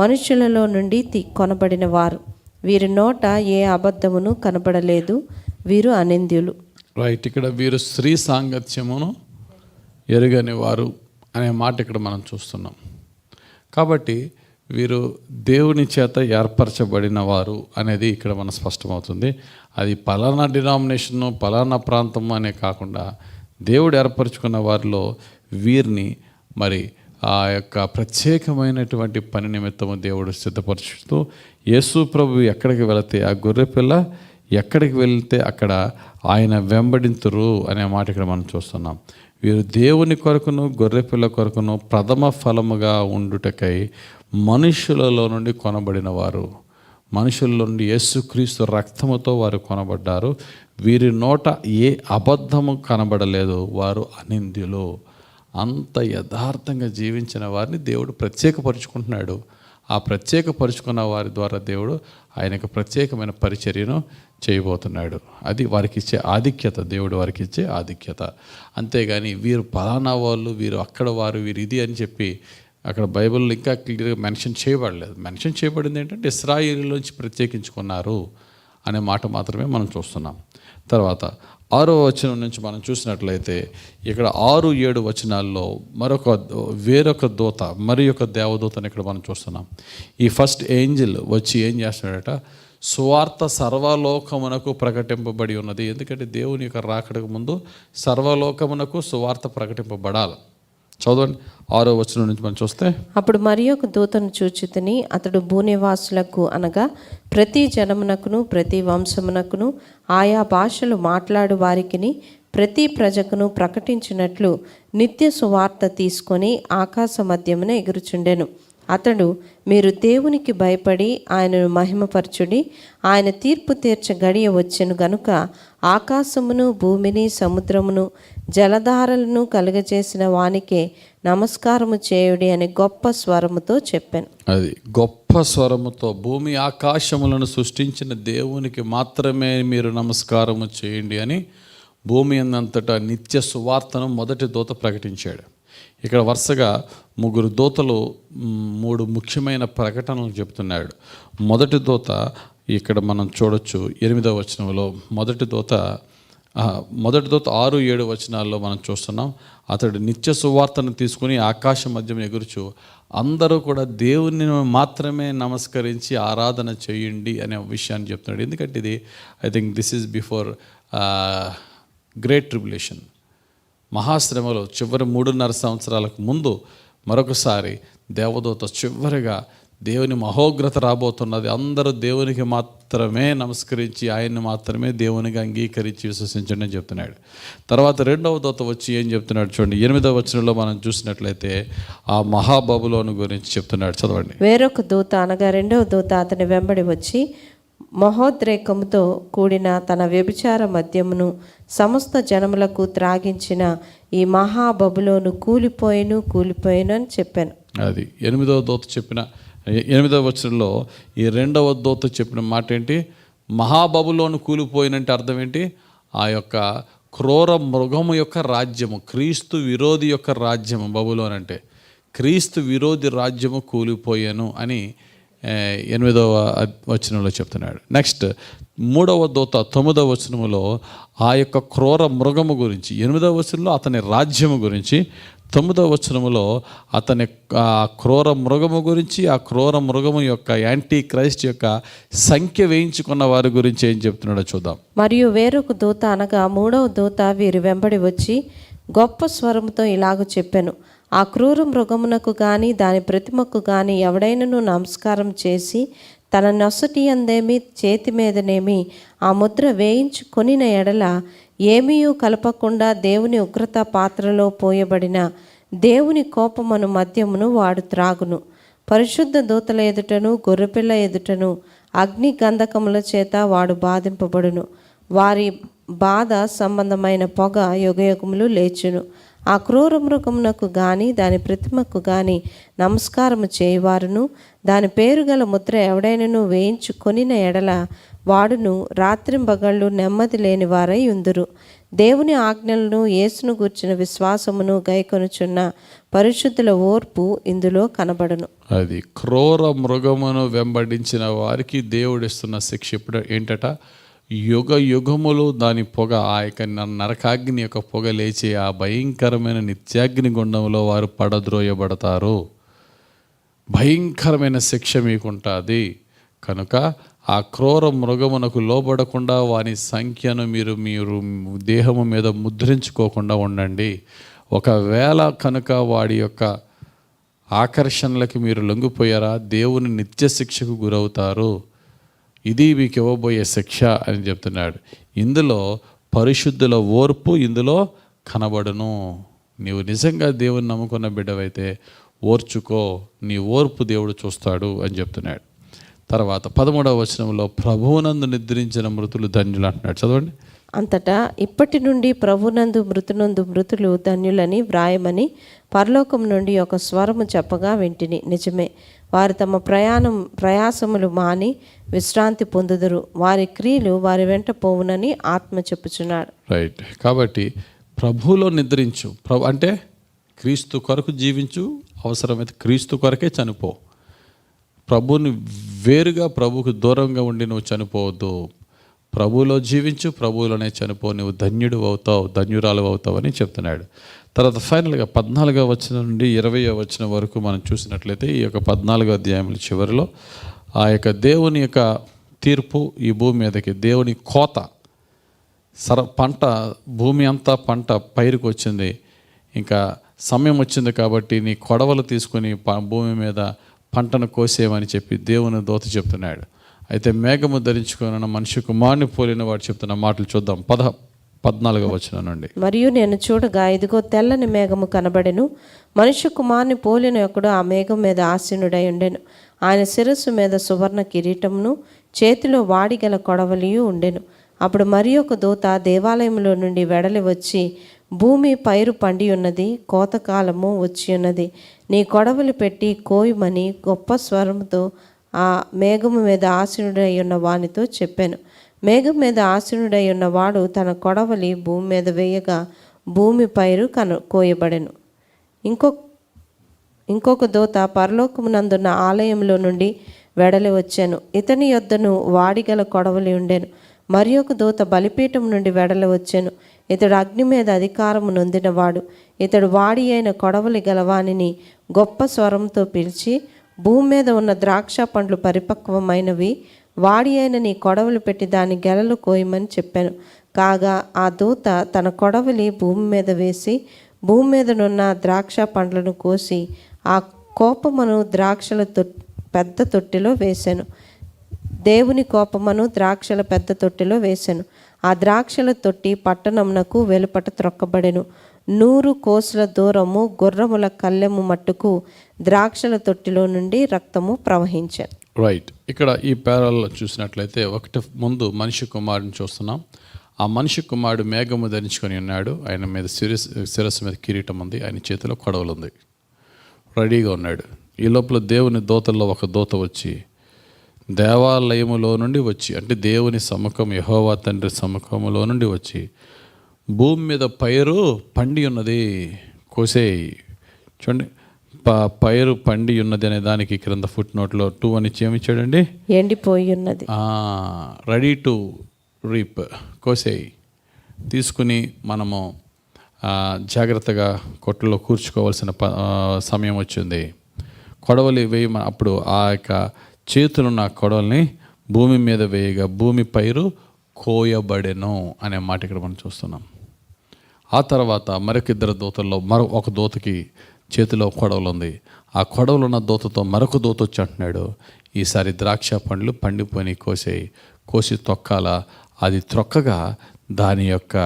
మనుష్యులలో నుండి కొనబడిన వారు. వీరి నోట ఏ అబద్ధమును కనబడలేదు. వీరు అనింద్యులు. రైట్. ఇక్కడ వీరు స్త్రీ సాంగత్యమును ఎరుగని వారు అనే మాట ఇక్కడ మనం చూస్తున్నాం. కాబట్టి వీరు దేవుని చేత ఏర్పరచబడిన వారు అనేది ఇక్కడ మనం స్పష్టమవుతుంది. అది పలానా డినామినేషను పలానా ప్రాంతము అనే కాకుండా దేవుడు ఏర్పరచుకున్న వారిలో వీరిని మరి ఆ యొక్క ప్రత్యేకమైనటువంటి పని నిమిత్తము దేవుడు సిద్ధపరుచుతూ యేసు ప్రభు ఎక్కడికి వెళితే ఆ గొర్రెపిల్ల ఎక్కడికి వెళితే అక్కడ ఆయన వెంబడింతురు అనే మాట ఇక్కడ మనం చూస్తున్నాం. వీరు దేవుని కొరకును గొర్రెపిల్ల కొరకును ప్రథమ ఫలముగా ఉండుటకై మనుషులలో నుండి కొనబడిన వారు. మనుషుల నుండి యేసుక్రీస్తు రక్తముతో వారు కొనబడ్డారు. వీరి నోట ఏ అబద్ధము కనబడలేదు. వారు అనింద్యులు. అంత యథార్థంగా జీవించిన వారిని దేవుడు ప్రత్యేకపరుచుకుంటున్నాడు. ఆ ప్రత్యేకపరుచుకున్న వారి ద్వారా దేవుడు ఆయనకు ప్రత్యేకమైన పరిచర్యను చేయబోతున్నాడు. అది వారికి ఇచ్చే ఆధిక్యత, దేవుడు వారికి ఇచ్చే ఆధిక్యత. అంతేగాని వీరు పలానా వాళ్ళు, వీరు అక్కడ వారు, వీరు ఇది అని చెప్పి అక్కడ బైబిల్లో ఇంకా క్లియర్గా మెన్షన్ చేయబడలేదు. మెన్షన్ చేయబడింది ఏంటంటే ఇశ్రాయేలులోంచి ప్రత్యేకించుకున్నారు అనే మాట మాత్రమే మనం చూస్తున్నాం. తర్వాత 6వ వచనం నుంచి మనం చూసినట్లయితే ఇక్కడ 6-7 వచనాల్లో వేరొక దూత, మరి యొక్క దేవదూతని ఇక్కడ మనం చూస్తున్నాం. ఈ ఫస్ట్ ఏంజిల్ వచ్చి ఏం చేస్తున్నాడట, సువార్త సర్వలోకమునకు ప్రకటింపబడి ఉన్నది. ఎందుకంటే దేవుని యొక్క రాకడకు ముందు సర్వలోకమునకు సువార్త ప్రకటింపబడాలి. చదవండి 6వ వచనం నుంచి మనం చూస్తే, అప్పుడు మరి ఒక దూతను చూచితిని, అతడు భూనివాసులకు అనగా ప్రతి జనమునకును ప్రతి వంశమునకును ఆయా భాషలు మాట్లాడు వారికిని ప్రతి ప్రజకును ప్రకటించినట్లు నిత్య సువార్త తీసుకొని ఆకాశ మధ్యమున ఎగురుచుండెను. అతడు, మీరు దేవునికి భయపడి ఆయనను మహిమపరచుడి, ఆయన తీర్పు తీర్చ గడియ వచ్చెను గనుక ఆకాశమును భూమిని సముద్రమును జలధారలను కలుగజేసిన వానికే నమస్కారము చేయుడి అని గొప్ప స్వరముతో చెప్పాను. అది గొప్ప స్వరముతో, భూమి ఆకాశములను సృష్టించిన దేవునికి మాత్రమే మీరు నమస్కారము చేయండి అని భూమి అంతటా నిత్య సువార్తను మొదటి దూత ప్రకటించాడు. ఇక్కడ వరుసగా 3 దూతలు 3 ముఖ్యమైన ప్రకటనలు చెప్తున్నాడు. మొదటి దూత ఇక్కడ మనం చూడొచ్చు 8వ వచనంలో. మొదటి దూత 6-7 వచనాల్లో మనం చూస్తున్నాం. అతడు నిత్య సువార్తను తీసుకుని ఆకాశ మధ్యం ఎగురుచు అందరూ కూడా దేవుని మాత్రమే నమస్కరించి ఆరాధన చేయండి అనే విషయాన్ని చెప్తున్నాడు. ఎందుకంటే ఇది I think this is before great tribulation, మహాశ్రమలో చివరి 3.5 సంవత్సరాలకు ముందు మరొకసారి దేవదూత చివరిగా దేవుని మహోగ్రత రాబోతున్నది. అందరూ దేవునికి మాత్రమే నమస్కరించి ఆయన్ని మాత్రమే దేవునిగా అంగీకరించి విశ్వసించండి అని చెప్తున్నాడు. తర్వాత 2వ దూత వచ్చి ఏం చెప్తున్నాడు చూడండి. 8వ వచనంలో మనం చూసినట్లయితే ఆ మహాబబులోను గురించి చెప్తున్నాడు. చదవండి. వేరొక దూత అనగా 2వ దూత అతని వెంబడి వచ్చి మహోద్రేకముతో కూడిన తన వ్యభిచార మద్యమును సమస్త జనములకు త్రాగించిన ఈ మహాబబులోను కూలిపోయిను అని చెప్పాను. అది 8వ దూత చెప్పిన 8వ వచనంలో ఈ 2వ దూత చెప్పిన మాట ఏంటి? మహాబబులోను కూలిపోయినంటే అర్థం ఏంటి? ఆ యొక్క క్రూర మృగము యొక్క రాజ్యము, క్రీస్తు విరోధి యొక్క రాజ్యము బబులోన్ అంటే. క్రీస్తు విరోధి రాజ్యము కూలిపోయాను అని 8వ వచనంలో చెప్తున్నాడు. నెక్స్ట్ 3వ దూత 9వ వచనములో ఆ యొక్క క్రూర మృగము గురించి, 8వ వచనంలో అతని రాజ్యము గురించి, 9వ వచనములో అతని క్రూర మృగము గురించి, ఆ క్రూర మృగము యొక్క యాంటీ క్రైస్ట్ యొక్క సంఖ్య వేయించుకున్న వారి గురించి ఏం చెప్తున్నాడో చూద్దాం. మరియు వేరొక దూత అనగా 3వ దూత వీరి వెంబడి వచ్చి గొప్ప స్వరముతో ఇలాగ చెప్పాను, ఆ క్రూర మృగమునకు గాని దాని ప్రతిమకు గాని ఎవడైనను నమస్కారం చేసి తన నొసటి అందేమి చేతి మీదనేమి ఆ ముద్ర వేయించుకొనిన ఎడల ఏమీయూ కలపకుండా దేవుని ఉగ్రత పాత్రలో పోయబడిన దేవుని కోపమును మద్యమును వాడు త్రాగును. పరిశుద్ధ దూతల ఎదుటను గొర్రెపిల్ల ఎదుటను అగ్ని గంధకముల చేత వాడు బాధింపబడును. వారి బాధ సంబంధమైన పొగ యుగయుగములు లేచును. ఆ క్రూర మృగమునకు గాని దాని ప్రతిమకు గాని నమస్కారము చేయవారును దాని పేరు గల ముద్ర ఎవడైనను వేయించుకొనిన ఎడల వాడును రాత్రింబగళ్ళు నెమ్మది లేని వారై ఉందురు. దేవుని ఆజ్ఞలను యేసును గూర్చిన విశ్వాసమును గైకొనుచున్న పరిశుద్ధుల ఓర్పు ఇందులో కనబడును. అది క్రూర మృగమును వెంబడించిన వారికి దేవుడిస్తున్న శిక్ష ఇప్పుడు ఏంటట? యుగ యుగములు దాని పొగ, ఆ యొక్క నరకాగ్ని యొక్క పొగ లేచి ఆ భయంకరమైన నిత్యాగ్ని గుండంలో వారు పడద్రోయబడతారు. భయంకరమైన శిక్ష మీకుంటుంది. కనుక ఆ క్రూర మృగమునకు లోబడకుండా వాని సంఖ్యను మీరు దేహము మీద ముద్రించుకోకుండా ఉండండి. ఒకవేళ కనుక వాడి యొక్క ఆకర్షణలకి మీరు లొంగిపోయారా, దేవుని నిత్య శిక్షకు గురవుతారు. ఇది మీకు ఇవ్వబోయే శిక్ష అని చెప్తున్నాడు. ఇందులో పరిశుద్ధుల ఓర్పు ఇందులో కనబడును. నీవు నిజంగా దేవుని నమ్ముకున్న బిడ్డవైతే ఓర్చుకో, నీ ఓర్పు దేవుడు చూస్తాడు అని చెప్తున్నాడు. తర్వాత 13వ వచనంలో ప్రభువునందు నిద్రించిన మృతులు ధన్యులు అంటున్నాడు. చదవండి. అంతటా ఇప్పటి నుండి ప్రభునందు మృతులు ధన్యులని వ్రాయమని పరలోకం నుండి ఒక స్వరము చెప్పగా వింటిని. నిజమే, వారు తమ ప్రయాసములు మాని విశ్రాంతి పొందుదురు. వారి క్రియలు వారి వెంట పోవునని ఆత్మ చెప్పుచున్నాడు. రైట్. కాబట్టి ప్రభువులో నిద్రించు. అంటే క్రీస్తు కొరకు జీవించు, అవసరమైతే క్రీస్తు కొరకే చనిపో. ప్రభువుని వేరుగా ప్రభువుకు దూరంగా ఉండి నువ్వు చనిపోవద్దు. ప్రభువులో జీవించు, ప్రభువులోనే చనిపో, నువ్వు ధన్యుడు అవుతావు, ధన్యురాలు అవుతావు అని చెప్తున్నాడు. తర్వాత ఫైనల్గా 14వ వచనం నుండి 20వ వచనం వరకు మనం చూసినట్లయితే ఈ యొక్క 14వ అధ్యాయముల చివరిలో ఆ యొక్క దేవుని యొక్క తీర్పు, ఈ భూమి మీదకి దేవుని కోత, పంట, భూమి అంతా పంట పైరుకు వచ్చింది, ఇంకా సమయం వచ్చింది కాబట్టి నీ కొడవలు తీసుకొని భూమి మీద పంటను కోసేవని చెప్పి దేవుని దూత చెప్తున్నాడు. అయితే మేఘము ధరించుకున్న మనిషి కుమారుని పోలిన వాడు చెప్తున్న మాటలు చూద్దాం. 14వ వచనం నుండి. మరియు నేను చూడగా ఇదిగో తెల్లని మేఘము కనబడెను. మనుష్య కుమారుని పోలిన ఒకడు ఆ మేఘం మీద ఆసీనుడై ఉండెను. ఆయన శిరస్సు మీద సువర్ణ కిరీటమును, చేతిలో వాడిగల కొడవలియు ఉండెను. అప్పుడు మరి ఒక దూత దేవాలయంలో నుండి వెడలి వచ్చి, భూమి పైరు పండి ఉన్నది, కోతకాలము వచ్చి ఉన్నది, నీ కొడవలి పెట్టి కోయమని గొప్ప స్వరముతో ఆ మేఘము మీద ఆసీనుడై ఉన్న వానితో చెప్పాను. మేఘం మీద ఆసీనుడై ఉన్నవాడు తన కొడవలి భూమి మీద వేయగా భూమి పైరు కోయబడెను. ఇంకొక దూత పరలోకమునందున్న ఆలయంలో నుండి వెడలి వచ్చాను. ఇతని యొద్దను వాడిగల కొడవలి ఉండెను. మరి ఒక దూత బలిపీఠం నుండి వెడలి వచ్చాను. ఇతడు అగ్ని మీద అధికారము నొందినవాడు. ఇతడు వాడి అయిన కొడవలి గలవానిని గొప్ప స్వరంతో పిలిచి, భూమి మీద ఉన్న ద్రాక్ష పండ్లు పరిపక్వమైనవి, వాడి అయిన నీ కొడవలు పెట్టి దాని గెలలు కోయమని చెప్పాను. కాగా ఆ దూత తన కొడవలి భూమి మీద వేసి భూమి మీదనున్న ద్రాక్ష పండ్లను కోసి ఆ కోపమును ద్రాక్షల పెద్ద తొట్టిలో వేశాను. దేవుని కోపమును ద్రాక్షల పెద్ద తొట్టిలో వేశాను. ఆ ద్రాక్షల తొట్టి పట్టణమునకు వెలుపట త్రొక్కబడెను. 100 కోసుల దూరము గుర్రముల కళ్ళెము మట్టుకు ద్రాక్షల తొట్టిలో నుండి రక్తము ప్రవహించాను. రైట్. ఇక్కడ ఈ పేరాల్లో చూసినట్లయితే ఒకటి ముందు మనిషి కుమారుని చూస్తున్నాం. ఆ మనిషి కుమారుడు మేఘము ధరించుకొని ఉన్నాడు. ఆయన మీద శిరస్సు మీద కిరీటం ఉంది, ఆయన చేతిలో కొడవలు ఉంది, రెడీగా ఉన్నాడు. ఈ లోపల దేవుని దూతల్లో ఒక దూత వచ్చి దేవాలయములో నుండి వచ్చి, అంటే దేవుని సముఖం, యెహోవా తండ్రి సముఖములో నుండి వచ్చి, భూమి మీద పైరు పండి ఉన్నది, కోసేయి. చూడండి, పైరు పండి ఉన్నది అనే దానికి క్రింద ఫుట్ నోట్లో 2 అని ఏమిచ్చాడండి? ఎండిపోయి ఉన్నది, రెడీ టు రీప్, కోసేయి. తీసుకుని మనము జాగ్రత్తగా కొట్టలో కూర్చుకోవాల్సిన సమయం వచ్చింది. కొడవలి వేయి. అప్పుడు ఆ యొక్క చేతులున్న కొడవల్ని భూమి మీద వేయగా భూమి పైరు కోయబడెను అనే మాట ఇక్కడ మనం చూస్తున్నాం. ఆ తర్వాత మరొకిద్దరు దూతల్లో ఒక దూతకి చేతిలో కొడవలు ఉంది. ఆ కొడవలు ఉన్న దూతతో మరొక దూత వచ్చి అంటున్నాడు, ఈసారి ద్రాక్ష పండ్లు పండిపోయి కోసి తొక్కాల. అది త్రొక్కగా దాని యొక్క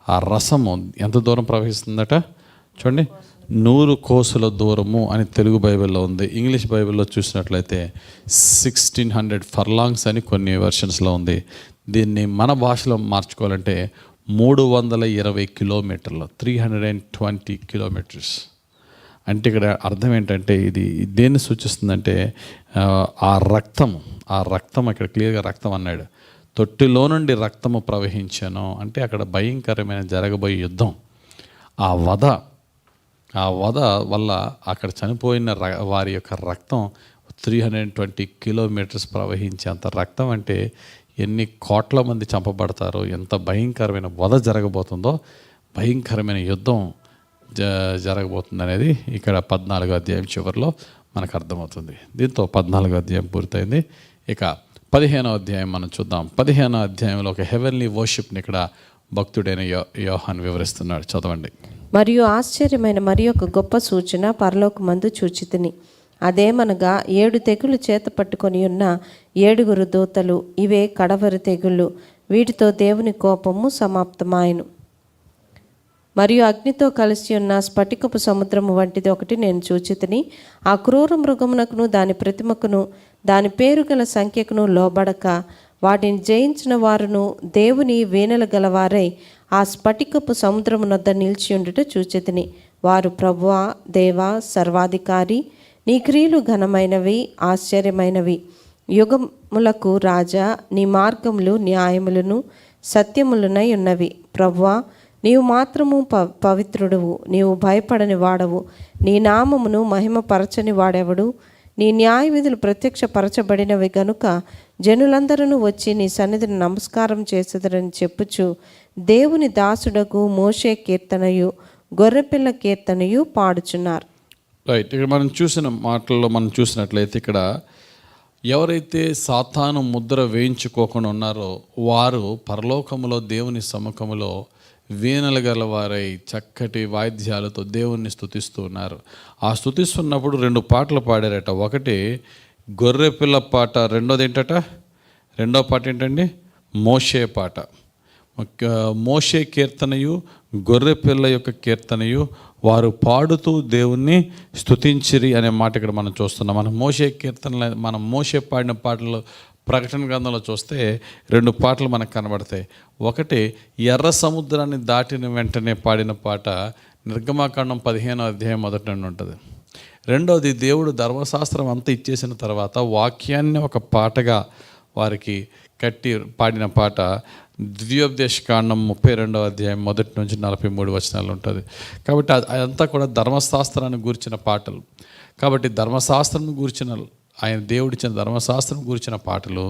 ఆ రసము ఎంత దూరం ప్రవహిస్తుందట చూడండి, 100 కోసుల దూరము అని తెలుగు బైబిల్లో ఉంది. ఇంగ్లీష్ బైబిల్లో చూసినట్లయితే 1600 ఫర్లాంగ్స్ అని కొన్ని వెర్షన్స్లో ఉంది. దీన్ని మన భాషలో మార్చుకోవాలంటే 320 కిలోమీటర్లు, 320 కిలోమీటర్స్. అంటే ఇక్కడ అర్థం ఏంటంటే ఇది దేన్ని సూచిస్తుందంటే ఆ రక్తం ఇక్కడ క్లియర్గా రక్తం అన్నాడు. తొట్టిలో నుండి రక్తము ప్రవహించాను అంటే అక్కడ భయంకరమైన జరగబోయే యుద్ధం. ఆ వధ వల్ల అక్కడ చనిపోయిన వారి యొక్క రక్తం 320 కిలోమీటర్స్ ప్రవహించేంత రక్తం. అంటే ఎన్ని కోట్ల మంది చంపబడతారో, ఎంత భయంకరమైన వధ జరగబోతుందో, భయంకరమైన యుద్ధం జరగబోతుంది అనేది ఇక్కడ 14వ అధ్యాయం చివరిలో మనకు అర్థమవుతుంది. దీంతో 14వ అధ్యాయం పూర్తయింది. ఇక 15వ అధ్యాయం మనం చూద్దాం. 15వ అధ్యాయంలో ఒక హెవెన్లీ వర్షిప్ని ఇక్కడ భక్తుడైన యోహాను వివరిస్తున్నాడు. చదవండి. మరియు ఆశ్చర్యమైన మరి ఒక గొప్ప సూచన పరలోకమందు చూచితిని. అదేమనగా 7 తెగులు చేత పట్టుకొని ఉన్న 7 దూతలు, ఇవే కడవరి తెగుళ్ళు. వీటితో దేవుని కోపము సమాప్తమాయను. మరియు అగ్నితో కలిసి ఉన్న స్ఫటికపు సముద్రము వంటిది ఒకటి నేను చూచితిని. ఆ క్రూర మృగమునకును దాని ప్రతిమకును దాని పేరు గల సంఖ్యకును లోబడక వాటిని జయించిన వారును దేవుని వీణలు గలవారై ఆ స్ఫటికపు సముద్రమునొద్ద నిలిచి ఉండుట చూచితిని. వారు ప్రభువా, దేవా, సర్వాధికారి, నీ క్రియలు ఘనమైనవి, ఆశ్చర్యమైనవి. యుగములకు రాజా, నీ మార్గములు న్యాయములను సత్యములునై ఉన్నవి. ప్రభువా, నీవు మాత్రము పవిత్రుడవు, నీవు భయపడని వాడవు. నీ నామమును మహిమపరచని వాడెవడు? నీ న్యాయ విధులు ప్రత్యక్షపరచబడినవి గనుక జనులందరూ వచ్చి నీ సన్నిధిని నమస్కారం చేసేదరని చెప్పుచు దేవుని దాసుడకు మోషే కీర్తనయు గొర్రెపిల్ల కీర్తనయు పాడుచున్నారు. రైట్. ఇక్కడ మనం చూసిన మాటల్లో మనం చూసినట్లయితే ఇక్కడ ఎవరైతే సాతాను ముద్ర వేయించుకోకుండా ఉన్నారో వారు పరలోకములో దేవుని సముఖములో వీణలు గలవారై చక్కటి వాయిద్యాలతో దేవుణ్ణి స్తుతిస్తూ ఉన్నారు. ఆ స్తుతిస్తున్నప్పుడు 2 పాటలు పాడారట. ఒకటి గొర్రెపిల్ల పాట, రెండోది ఏంటట? రెండో పాట ఏంటండి? మోషే పాట. మోషే కీర్తనయు గొర్రెపిల్ల యొక్క కీర్తనయు వారు పాడుతూ దేవుణ్ణి స్తుతించిరి అనే మాట ఇక్కడ మనం చూస్తున్నాం. మనం మోషే కీర్తనలు, మనం మోషే పాడిన పాటలు ప్రకటన గ్రంథంలో చూస్తే 2 పాటలు మనకు కనబడతాయి. ఒకటి ఎర్ర సముద్రాన్ని దాటిన వెంటనే పాడిన పాట నిర్గమాకాండం 15వ అధ్యాయం మొదటి నుండి ఉంటుంది. రెండవది దేవుడు ధర్మశాస్త్రం అంతా ఇచ్చేసిన తర్వాత వాక్యాన్ని ఒక పాటగా వారికి కట్టి పాడిన పాట ద్వితీయోపదేశకాండం 32వ అధ్యాయం మొదటి నుంచి 43 వచనాలు ఉంటుంది. కాబట్టి అదంతా కూడా ధర్మశాస్త్రాన్ని గూర్చిన పాటలు. కాబట్టి ధర్మశాస్త్రం గూర్చిన, ఆయన దేవుడిచ్చిన ధర్మశాస్త్రం గూర్చిన పాటలు.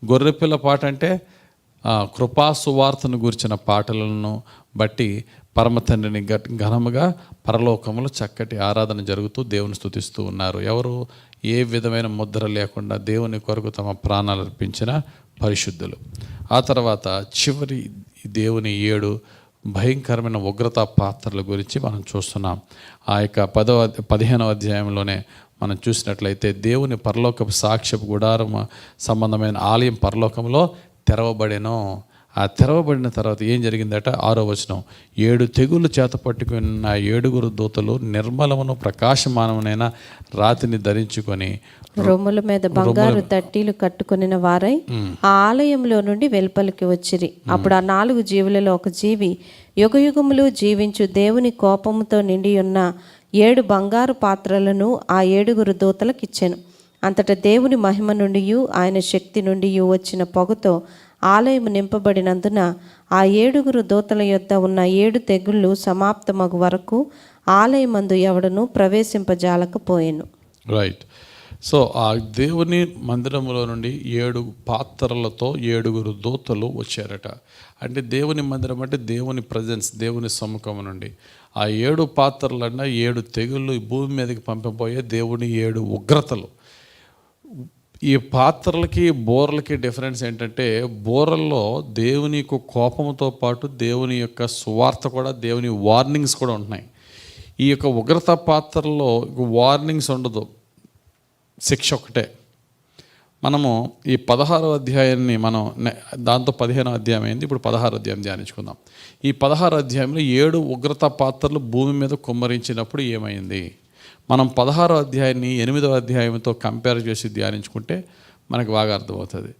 గొర్రెపిల్ల పాట అంటే కృపా సువార్తను గూర్చిన పాటలను బట్టి పరమ తండ్రిని ఘనముగా పరలోకములో చక్కటి ఆరాధన జరుగుతూ దేవుని స్తుతిస్తూ ఉన్నారు. ఎవరు? ఏ విధమైన ముద్ర లేకుండా దేవుని కొరకు తమ ప్రాణాలు అర్పించిన పరిశుద్ధులు. ఆ తర్వాత చివరి దేవుని 7 భయంకరమైన ఉగ్రత పాత్రల గురించి మనం చూస్తున్నాం. ఆ యొక్క 15వ అధ్యాయంలోనే మనం చూసినట్లయితే దేవుని పరలోకపు సాక్ష్యపు గుడారం సంబంధమైన ఆలయం పరలోకంలో తెరవబడెను. ఆ తెరవబడిన తర్వాత ఏం జరిగిందట? 6వ వచనం, 7 తెగుళ్ళు చేత పట్టుకున్న 7 దూతలు నిర్మలమును ప్రకాశమానమునైన రాతిని ధరించుకొని రొమ్ముల మీద బంగారు తట్టీలు కట్టుకొనిన వారై ఆ ఆలయంలో నుండి వెలుపలికి వచ్చిరి. అప్పుడు ఆ 4 జీవులలో ఒక జీవి యుగయుగములు జీవించు దేవుని కోపముతో నిండి ఉన్న 7 బంగారు పాత్రలను ఆ 7 దూతలకిచ్చెను. అంతటా దేవుని మహిమ నుండి ఆయన శక్తి నుండి వచ్చిన పొగతో ఆలయం నింపబడినందున ఆ 7 దూతల యొద్ద ఉన్న 7 తెగుళ్ళు సమాప్తమగు వరకు ఆలయమందు ఎవడను ప్రవేశింపజాలకపోయెను. రైట్. సో ఆ దేవుని మందిరంలో నుండి 7 పాత్రలతో 7 దూతలు వచ్చారట. అంటే దేవుని మందిరం అంటే దేవుని ప్రజెన్స్, దేవుని సముఖం నుండి ఆ 7 పాత్రలన్నా 7 తెగుళ్ళు భూమి మీదకి పంపబోయే దేవుని 7 ఉగ్రతలు. ఈ పాత్రలకి బోర్లకి డిఫరెన్స్ ఏంటంటే, బోర్రల్లో దేవుని యొక్క కోపంతో పాటు దేవుని యొక్క సువార్త కూడా, దేవుని వార్నింగ్స్ కూడా ఉంటున్నాయి. ఈ యొక్క ఉగ్రత పాత్రల్లో వార్నింగ్స్ ఉండదు, శిక్ష ఒకటే. మనము ఈ 16వ అధ్యాయాన్ని మనం దాంతో 15వ అధ్యాయం అయింది, ఇప్పుడు 16వ అధ్యాయం ధ్యానించుకుందాం. ఈ 16వ అధ్యాయంలో 7 ఉగ్రత పాత్రలు భూమి మీద కుమ్మరించినప్పుడు ఏమైంది? మనం 16వ అధ్యాయాన్ని 8వ అధ్యాయంతో కంపేర్ చేసి ధ్యానించుకుంటే మనకు బాగా అర్థమవుతుంది.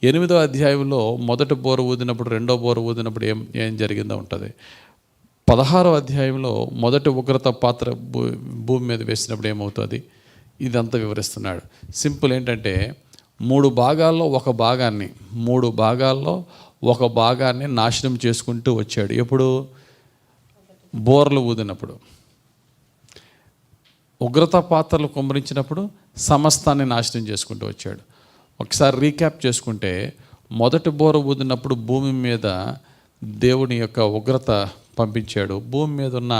8వ అధ్యాయంలో మొదటి బోరు ఊదినప్పుడు, రెండో బోరు ఊదినప్పుడు ఏం జరిగిందో ఉంటుంది. 16వ అధ్యాయంలో మొదటి ఉగ్రత పాత్ర భూమి మీద వేసినప్పుడు ఏమవుతుంది, ఇదంతా వివరిస్తున్నాడు. సింపుల్ ఏంటంటే 3 భాగాల్లో ఒక భాగాన్ని నాశనం చేసుకుంటూ వచ్చాడు. ఎప్పుడు? బోర్లు ఊదినప్పుడు. ఉగ్రత పాత్రలు కుమ్మరించినప్పుడు సమస్తాన్ని నాశనం చేసుకుంటూ వచ్చాడు. ఒకసారి రీక్యాప్ చేసుకుంటే, మొదటి బోర ఊదినప్పుడు భూమి మీద దేవుని యొక్క ఉగ్రత పంపించాడు. భూమి మీద ఉన్న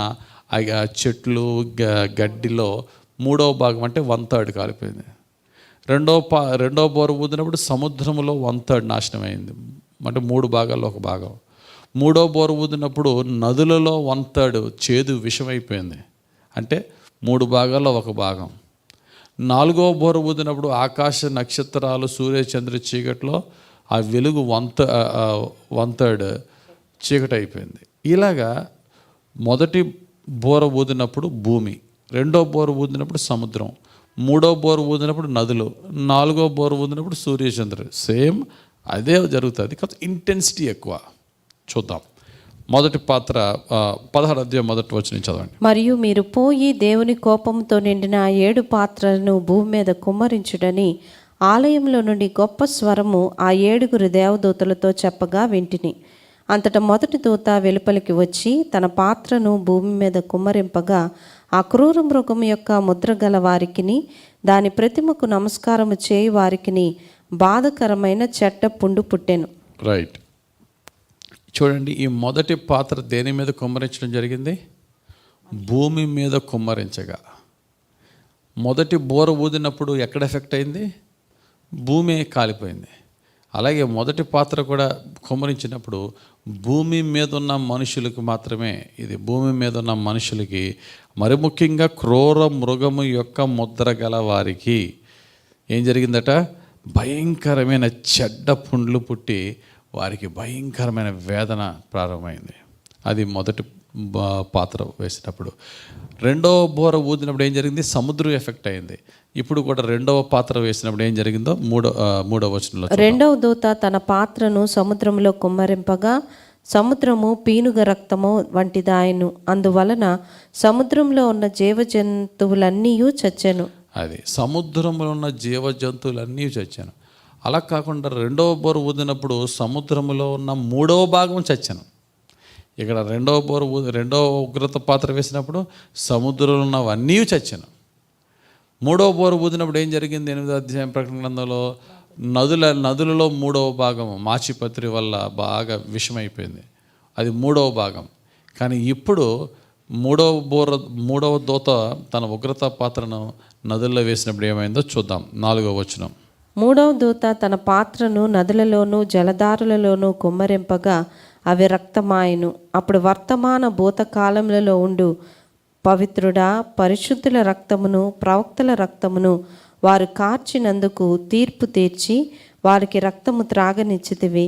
ఆ చెట్లు గడ్డిలో 3వ భాగం అంటే 1/3 కాలిపోయింది. రెండో బోర ఊదినప్పుడు సముద్రంలో 1/3 నాశనం అయింది, అంటే 3 భాగాల్లో ఒక భాగం. 3వ బోర ఊదినప్పుడు నదులలో 1/3 చేదు విషమైపోయింది, అంటే 3 భాగాల్లో ఒక భాగం. 4వ బోర ఊదినప్పుడు ఆకాశ నక్షత్రాలు, సూర్య చంద్ర చీకట్లో ఆ వెలుగు 1/3 చీకటి అయిపోయింది. ఇలాగా మొదటి బోర ఊదినప్పుడు భూమి, రెండో బోర ఊదినప్పుడు సముద్రం, 3వ బోర ఊదినప్పుడు నదులు, 4వ బోర ఊదినప్పుడు సూర్యచంద్రుడు. సేమ్ అదే జరుగుతుంది, కాకపోతే ఇంటెన్సిటీ ఎక్కువ. చూద్దాం. మొదటి పాత్ర 16 అధ్యాయం మొదటి వచనం చదవండి. మరియు మీరు పోయి దేవుని కోపంతో నిండిన 7 పాత్రలను భూమి మీద కుమ్మరించుడని ఆలయంలో నుండి గొప్ప స్వరము ఆ 7 దేవదూతలతో చెప్పగా వింటిని. అంతటా మొదటి దూత వెలుపలికి వచ్చి తన పాత్రను భూమి మీద కుమ్మరింపగా ఆ క్రూర మృగం యొక్క ముద్ర గల వారికిని దాని ప్రతిమకు నమస్కారము చేయి వారికిని బాధకరమైన చెడ్డ పుండు పుట్టెను. రైట్, చూడండి, ఈ మొదటి పాత్ర దేని మీద కుమ్మరించడం జరిగింది? భూమి మీద కుమ్మరించగా. మొదటి బోర ఊదినప్పుడు ఎక్కడ ఎఫెక్ట్ అయింది? భూమి కాలిపోయింది. అలాగే మొదటి పాత్ర కూడా కుమ్మరించినప్పుడు భూమి మీద ఉన్న మనుషులకు మాత్రమే ఇది. భూమి మీద ఉన్న మనుషులకి, మరి ముఖ్యంగా క్రూర మృగము యొక్క ముద్ర గల వారికి ఏం జరిగిందట? భయంకరమైన చెడ్డ పుండ్లు పుట్టి వారికి భయంకరమైన వేదన ప్రారంభమైంది. అది మొదటి పాత్ర వేసినప్పుడు. రెండవ బోర ఊదినప్పుడు ఏం జరిగింది? సముద్రం ఎఫెక్ట్ అయింది. ఇప్పుడు కూడా రెండవ పాత్ర వేసినప్పుడు ఏం జరిగిందో మూడవ వచనంలో, రెండవ దూత తన పాత్రను సముద్రంలో కుమ్మరింపగా సముద్రము పీనుగ రక్తము వంటిదాయను. అందువలన సముద్రంలో ఉన్న జీవజంతువులన్నీ చచ్చెను. అది సముద్రంలో ఉన్న జీవజంతువులన్నీ చచ్చాను. అలా కాకుండా రెండవ బోర ఊదినప్పుడు సముద్రంలో ఉన్న 3వ భాగం చచ్చాను. ఇక్కడ రెండవ ఉగ్రత పాత్ర వేసినప్పుడు సముద్రంలో ఉన్నవన్నీ చచ్చాను. 3వ బోర ఊదినప్పుడు ఏం జరిగింది? 8వ అధ్యాయం ప్రకటన గ్రంథంలో నదులలో 3వ భాగం మాచిపత్రి వల్ల బాగా విషమైపోయింది. అది 3వ భాగం. కానీ ఇప్పుడు మూడవ దూత తన ఉగ్రత పాత్రను నదుల్లో వేసినప్పుడు ఏమైందో చూద్దాం. 4వ వచనం. మూడవ దూత తన పాత్రను నదులలోనూ జలధారులలోనూ కుమ్మరింపగా అవి రక్తమాయను. అప్పుడు వర్తమాన భూతకాలములలో ఉండు పవిత్రుడా, పరిశుద్ధుల రక్తమును ప్రవక్తల రక్తమును వారు కార్చినందుకు తీర్పు తీర్చి వారికి రక్తము త్రాగనిచ్చితివి.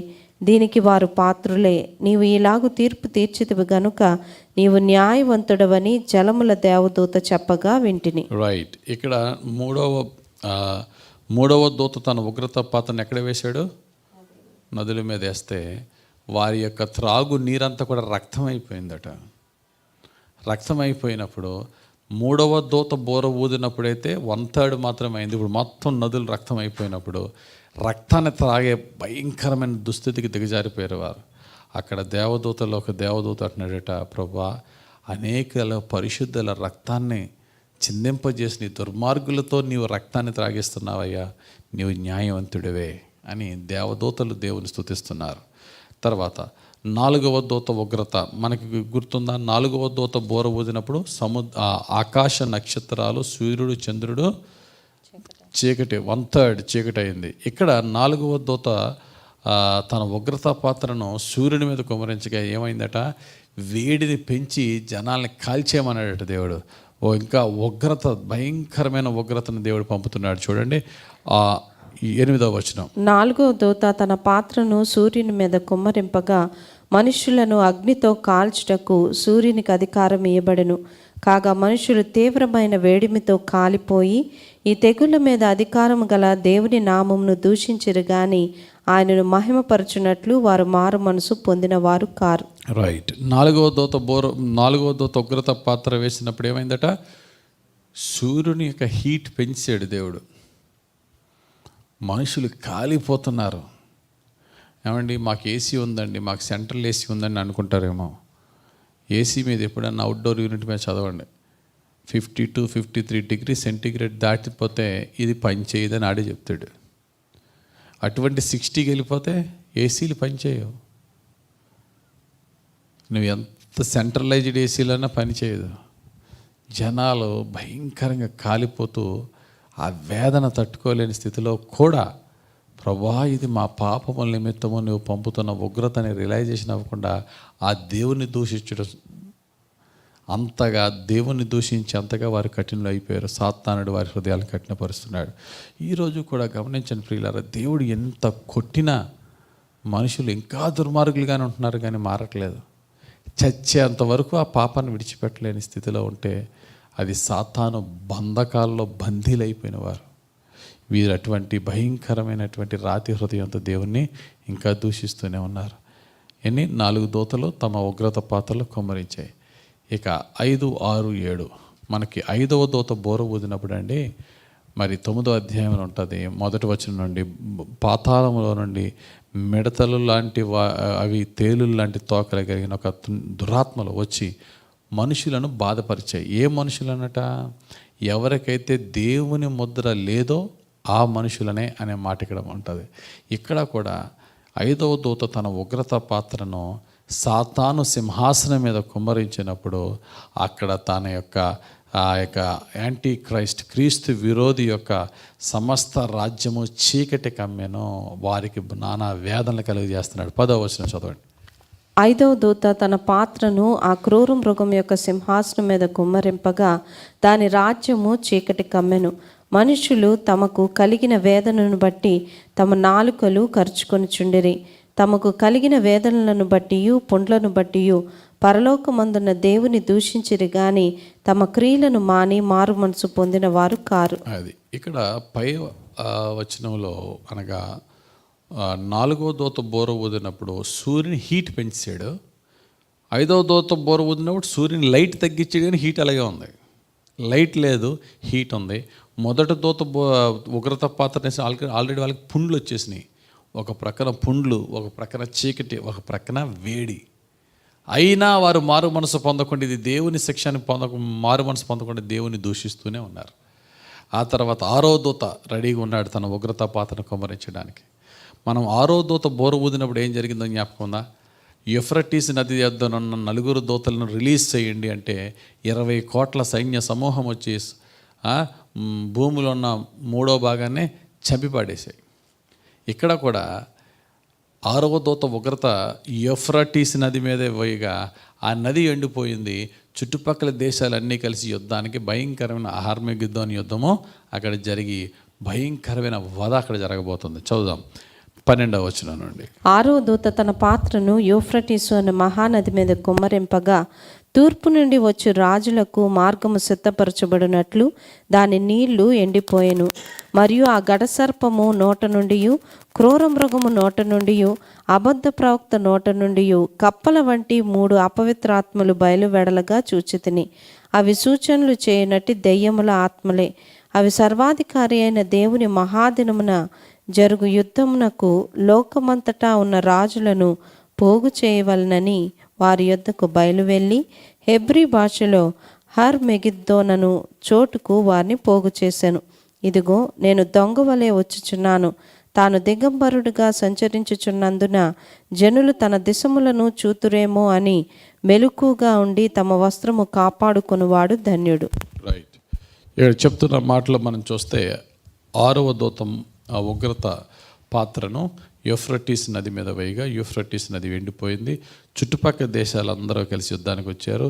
దీనికి వారు పాత్రులే. నీవు ఇలాగు తీర్పు తీర్చితివి గనుక నీవు న్యాయవంతుడవని జలముల దేవదూత చెప్పగా వింటిని. రైట్, ఇక్కడ మూడవ దూత తన ఉగ్రత పాత్రను ఎక్కడ వేశాడు? నదుల మీద వేస్తే వారి యొక్క త్రాగు నీరంతా కూడా రక్తం అయిపోయిందట. రక్తం అయిపోయినప్పుడు మూడవ దూత బోర ఊదినప్పుడైతే 1/3 మాత్రమే అయింది. ఇప్పుడు మొత్తం నదులు రక్తం అయిపోయినప్పుడు రక్తాన్ని త్రాగే భయంకరమైన దుస్థితికి దిగజారిపోయారు వారు. అక్కడ దేవదూతలో ఒక దేవదూత అంటున్నాడట, ప్రభా, అనేక పరిశుద్ధుల రక్తాన్ని చిందింపజేసి నీ దుర్మార్గులతో నీవు రక్తాన్ని త్రాగిస్తున్నావయ్యా, నీవు న్యాయవంతుడివే అని దేవదూతలు దేవుని స్తుతిస్తున్నారు. తర్వాత 4వ దూత ఉగ్రత మనకి గుర్తుందా? 4వ దూత బోర ఊదినప్పుడు ఆకాశ నక్షత్రాలు, సూర్యుడు, చంద్రుడు చీకటి 1/3 చీకటి అయింది. ఇక్కడ 4వ దూత తన ఉగ్రత పాత్రను సూర్యుని మీద కుమ్మరించగా ఏమైందట? వేడిని పెంచి జనాల్ని కాల్చేయమన్నాడట దేవుడు. ఇంకా ఉగ్రత, భయంకరమైన ఉగ్రతను దేవుడు పంపుతున్నాడు. చూడండి 8వ వచనం. 4వ దూత తన పాత్రను సూర్యుని మీద కుమ్మరింపగా మనుష్యులను అగ్నితో కాల్చుటకు సూర్యునికి అధికారం ఇవ్వబడెను. కాగా మనుషులు తీవ్రమైన వేడిమితో కాలిపోయి ఈ తెగుళ్ళ మీద అధికారం గల దేవుని నామమును దూషించిరు గాని ఆయనను మహిమపరచునట్లు వారు మారు మనసు పొందిన వారు కారు. రైట్, 4వ దూత ఉగ్రత పాత్ర వేసినప్పుడు ఏమైందట? సూర్యుని యొక్క హీట్ పెంచాడు దేవుడు. మనుషులు కాలిపోతున్నారు. ఏమండి, మాకు ఏసీ ఉందండి, మాకు సెంట్రల్ ఏసీ ఉందండి అనుకుంటారేమో. ఏసీ మీద ఎప్పుడన్నా అవుట్డోర్ యూనిట్ మీద చదవండి, 52, 53 డిగ్రీ సెంటీగ్రేడ్ దాటిపోతే ఇది పని చేయదని ఆడే చెప్తాడు. అటువంటి 60కి వెళ్ళిపోతే ఏసీలు పనిచేయవు. నువ్వు ఎంత సెంట్రలైజ్డ్ ఏసీలన్నా పనిచేయదు. జనాలు భయంకరంగా కాలిపోతూ ఆ వేదన తట్టుకోలేని స్థితిలో కూడా ప్రభా, ఇది మా పాపముల నిమిత్తము నువ్వు పంపుతున్న ఉగ్రతని రియలైజేషన్ అవ్వకుండా ఆ దేవుని దూషించడం, అంతగా దేవుని దూషించి అంతగా వారు కఠినలు అయిపోయారు. సాతానుడు వారి హృదయాలను కఠినపరుస్తున్నాడు. ఈరోజు కూడా గమనించండి ప్రియులారా, దేవుడు ఎంత కొట్టినా మనుషులు ఇంకా దుర్మార్గులుగానే ఉంటున్నారు కానీ మారట్లేదు. చచ్చేంతవరకు ఆ పాపాన్ని విడిచిపెట్టలేని స్థితిలో ఉంటే అది సాతాను బంధకాల్లో బందీలైపోయిన వారు. వీరు అటువంటి భయంకరమైనటువంటి రాతి హృదయంతో దేవుణ్ణి ఇంకా దూషిస్తూనే ఉన్నారు. 4 దూతలు తమ ఉగ్రత పాత్రలు కుమ్మరించాయి. ఇక 5, 6, 7 మనకి 5వ దూత బోర ఊదినప్పుడు అండి, మరి 9వ అధ్యాయంలో ఉంటుంది. మొదటి వచనం నుండి పాతాళంలో నుండి మిడతలు లాంటి అవి తేలులు లాంటి తోకలు కలిగిన ఒక దురాత్మలు వచ్చి మనుషులను బాధపరిచాయి. ఏ మనుషులనట? ఎవరికైతే దేవుని ముద్ర లేదో ఆ మనుషులనే అనే మాట ఇక్కడ ఉంటుంది. ఇక్కడ కూడా 5వ దూత తన ఉగ్రత పాత్రను సాతాను సింహాసనం మీద కుమ్మరించినప్పుడు అక్కడ తన యొక్క ఆ యొక్క యాంటీ క్రీస్తు విరోధి యొక్క సమస్త రాజ్యము చీకటి కమ్మెను, వారికి నానా వేదనలు కలిగజేస్తున్నాడు. 10వ వచనం చదవండి. 5వ దూత తన పాత్రను ఆ క్రూర మృగం యొక్క సింహాసనం మీద కుమ్మరింపగా దాని రాజ్యము చీకటి కమ్మెను. మనుషులు తమకు కలిగిన వేదనను బట్టి తమ నాలుకలు కరుచుకొనిచుండిరి. తమకు కలిగిన వేదనలను బట్టియు పుండ్లను బట్టియు పరలోకమందున్న దేవుని దూషించిరి గాని తమ క్రియలను మాని మారు మనసు పొందిన వారు కారు. అది ఇక్కడ పై వచనంలో అనగా 4వ దూత బోర ఊదినప్పుడు సూర్యుని హీట్ పెంచాడు. 5వ దూత బోర ఊదినప్పుడు సూర్యుని లైట్ తగ్గించాడు, కానీ హీట్ అలాగే ఉంది. లైట్ లేదు, హీట్ ఉంది. మొదటి దూత ఉగ్రత పాత్ర ఆల్రెడీ వాళ్ళకి పుండ్లు వచ్చేసినాయి. ఒక ప్రక్కన పుండ్లు, ఒక ప్రక్కన చీకటి, ఒక ప్రక్కన వేడి. అయినా వారు మారు మనసు పొందకుండా, ఇది దేవుని శిక్షని మారు మనసు పొందకుండా దేవుని దూషిస్తూనే ఉన్నారు. ఆ తర్వాత 6వ దూత రెడీగా ఉన్నాడు తన ఉగ్రత పాత్రను కుమ్మరించడానికి. మనం 6వ దూత బోర ఊదినప్పుడు ఏం జరిగిందో జ్ఞాపకం ఉందా? యూఫ్రటీస్ నది యొద్దనున్న 4 దూతలను రిలీజ్ చేయండి అంటే 20 కోట్ల సైన్య సమూహం వచ్చి భూమిలో ఉన్న 3వ భాగాన్ని చంపిపాడేశాయి. ఇక్కడ కూడా 6వ దూత ఉగ్రత యూఫ్రటీస్ నది మీదే పోయిగా ఆ నది ఎండిపోయింది. చుట్టుపక్కల దేశాలన్నీ కలిసి యుద్ధానికి భయంకరమైన ఆర్మగెద్దోన్ యుద్ధము అక్కడ జరిగి భయంకరమైన వధ అక్కడ జరగబోతుంది. చదువుదాం 12వ వచనం నుండి. 6వ దూత తన పాత్రను యూఫ్రటీసు అనే మహానది మీద కుమ్మరింపగా తూర్పు నుండి వచ్చి రాజులకు మార్గము సిద్ధపరచబడినట్లు దాని నీళ్లు ఎండిపోయెను. మరియు ఆ గడసర్పము నోట నుండి, క్రూర మృగము నోట నుండి, అబద్ధ ప్రవక్త నోట నుండి కప్పల వంటి 3 అపవిత్రాత్మలు బయలువెడలగా చూచితిని. అవి సూచనలు చేయనట్టి దెయ్యముల ఆత్మలే. అవి సర్వాధికారి అయిన దేవుని మహాదినమున జరుగు యుద్ధమునకు లోకమంతటా ఉన్న రాజులను పోగు చేయవలనని వారి యొద్దకు బయలువెళ్ళి హెబ్రీ భాషలో హర్ మెగిద్దోనను చోటుకు వారిని పోగు చేశాను. ఇదిగో నేను దొంగ వలె వచ్చుచున్నాను. తాను దిగంబరుడుగా సంచరించుచున్నందున జనులు తన దిశములను చూతురేమో అని మెలకుగా ఉండి తమ వస్త్రము కాపాడుకొనువాడు ధన్యుడు. రైట్. ఇక్కడ చెప్తున్న మాటలు మనం చూస్తే 6వ దూతం ఆ ఉగ్రత పాత్రను యూఫ్రటీస్ నది మీద వేయగా యూఫ్రటీస్ నది ఎండిపోయింది. చుట్టుపక్కల దేశాలందరూ కలిసి యుద్ధానికి వచ్చారు.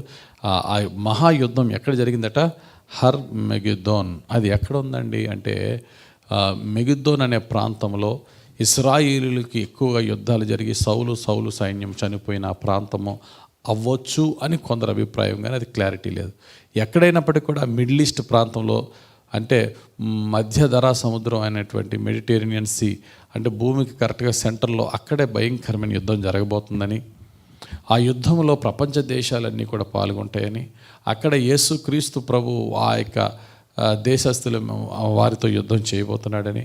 ఆ మహాయుద్ధం ఎక్కడ జరిగిందట? Har Megiddon. అది ఎక్కడ ఉందండి అంటే మెగిద్దోన్ అనే ప్రాంతంలో ఇశ్రాయేలీయులకి ఎక్కువగా యుద్ధాలు జరిగి సౌలు సైన్యం చనిపోయిన ఆ ప్రాంతము అవ్వచ్చు అని కొందరు అభిప్రాయం, కానీ అది క్లారిటీ లేదు. ఎక్కడైనప్పటికీ కూడా మిడిల్ ఈస్ట్ ప్రాంతంలో అంటే మధ్యధరా సముద్రం అనేటువంటి మెడిటేరియన్ సీ అంటే భూమికి కరెక్ట్గా సెంటర్లో అక్కడే భయంకరమైన యుద్ధం జరగబోతుందని, ఆ యుద్ధంలో ప్రపంచ దేశాలన్నీ కూడా పాల్గొంటాయని, అక్కడ యేసుక్రీస్తు ప్రభు ఆ యొక్క దేశస్తులు వారితో యుద్ధం చేయబోతున్నాడని,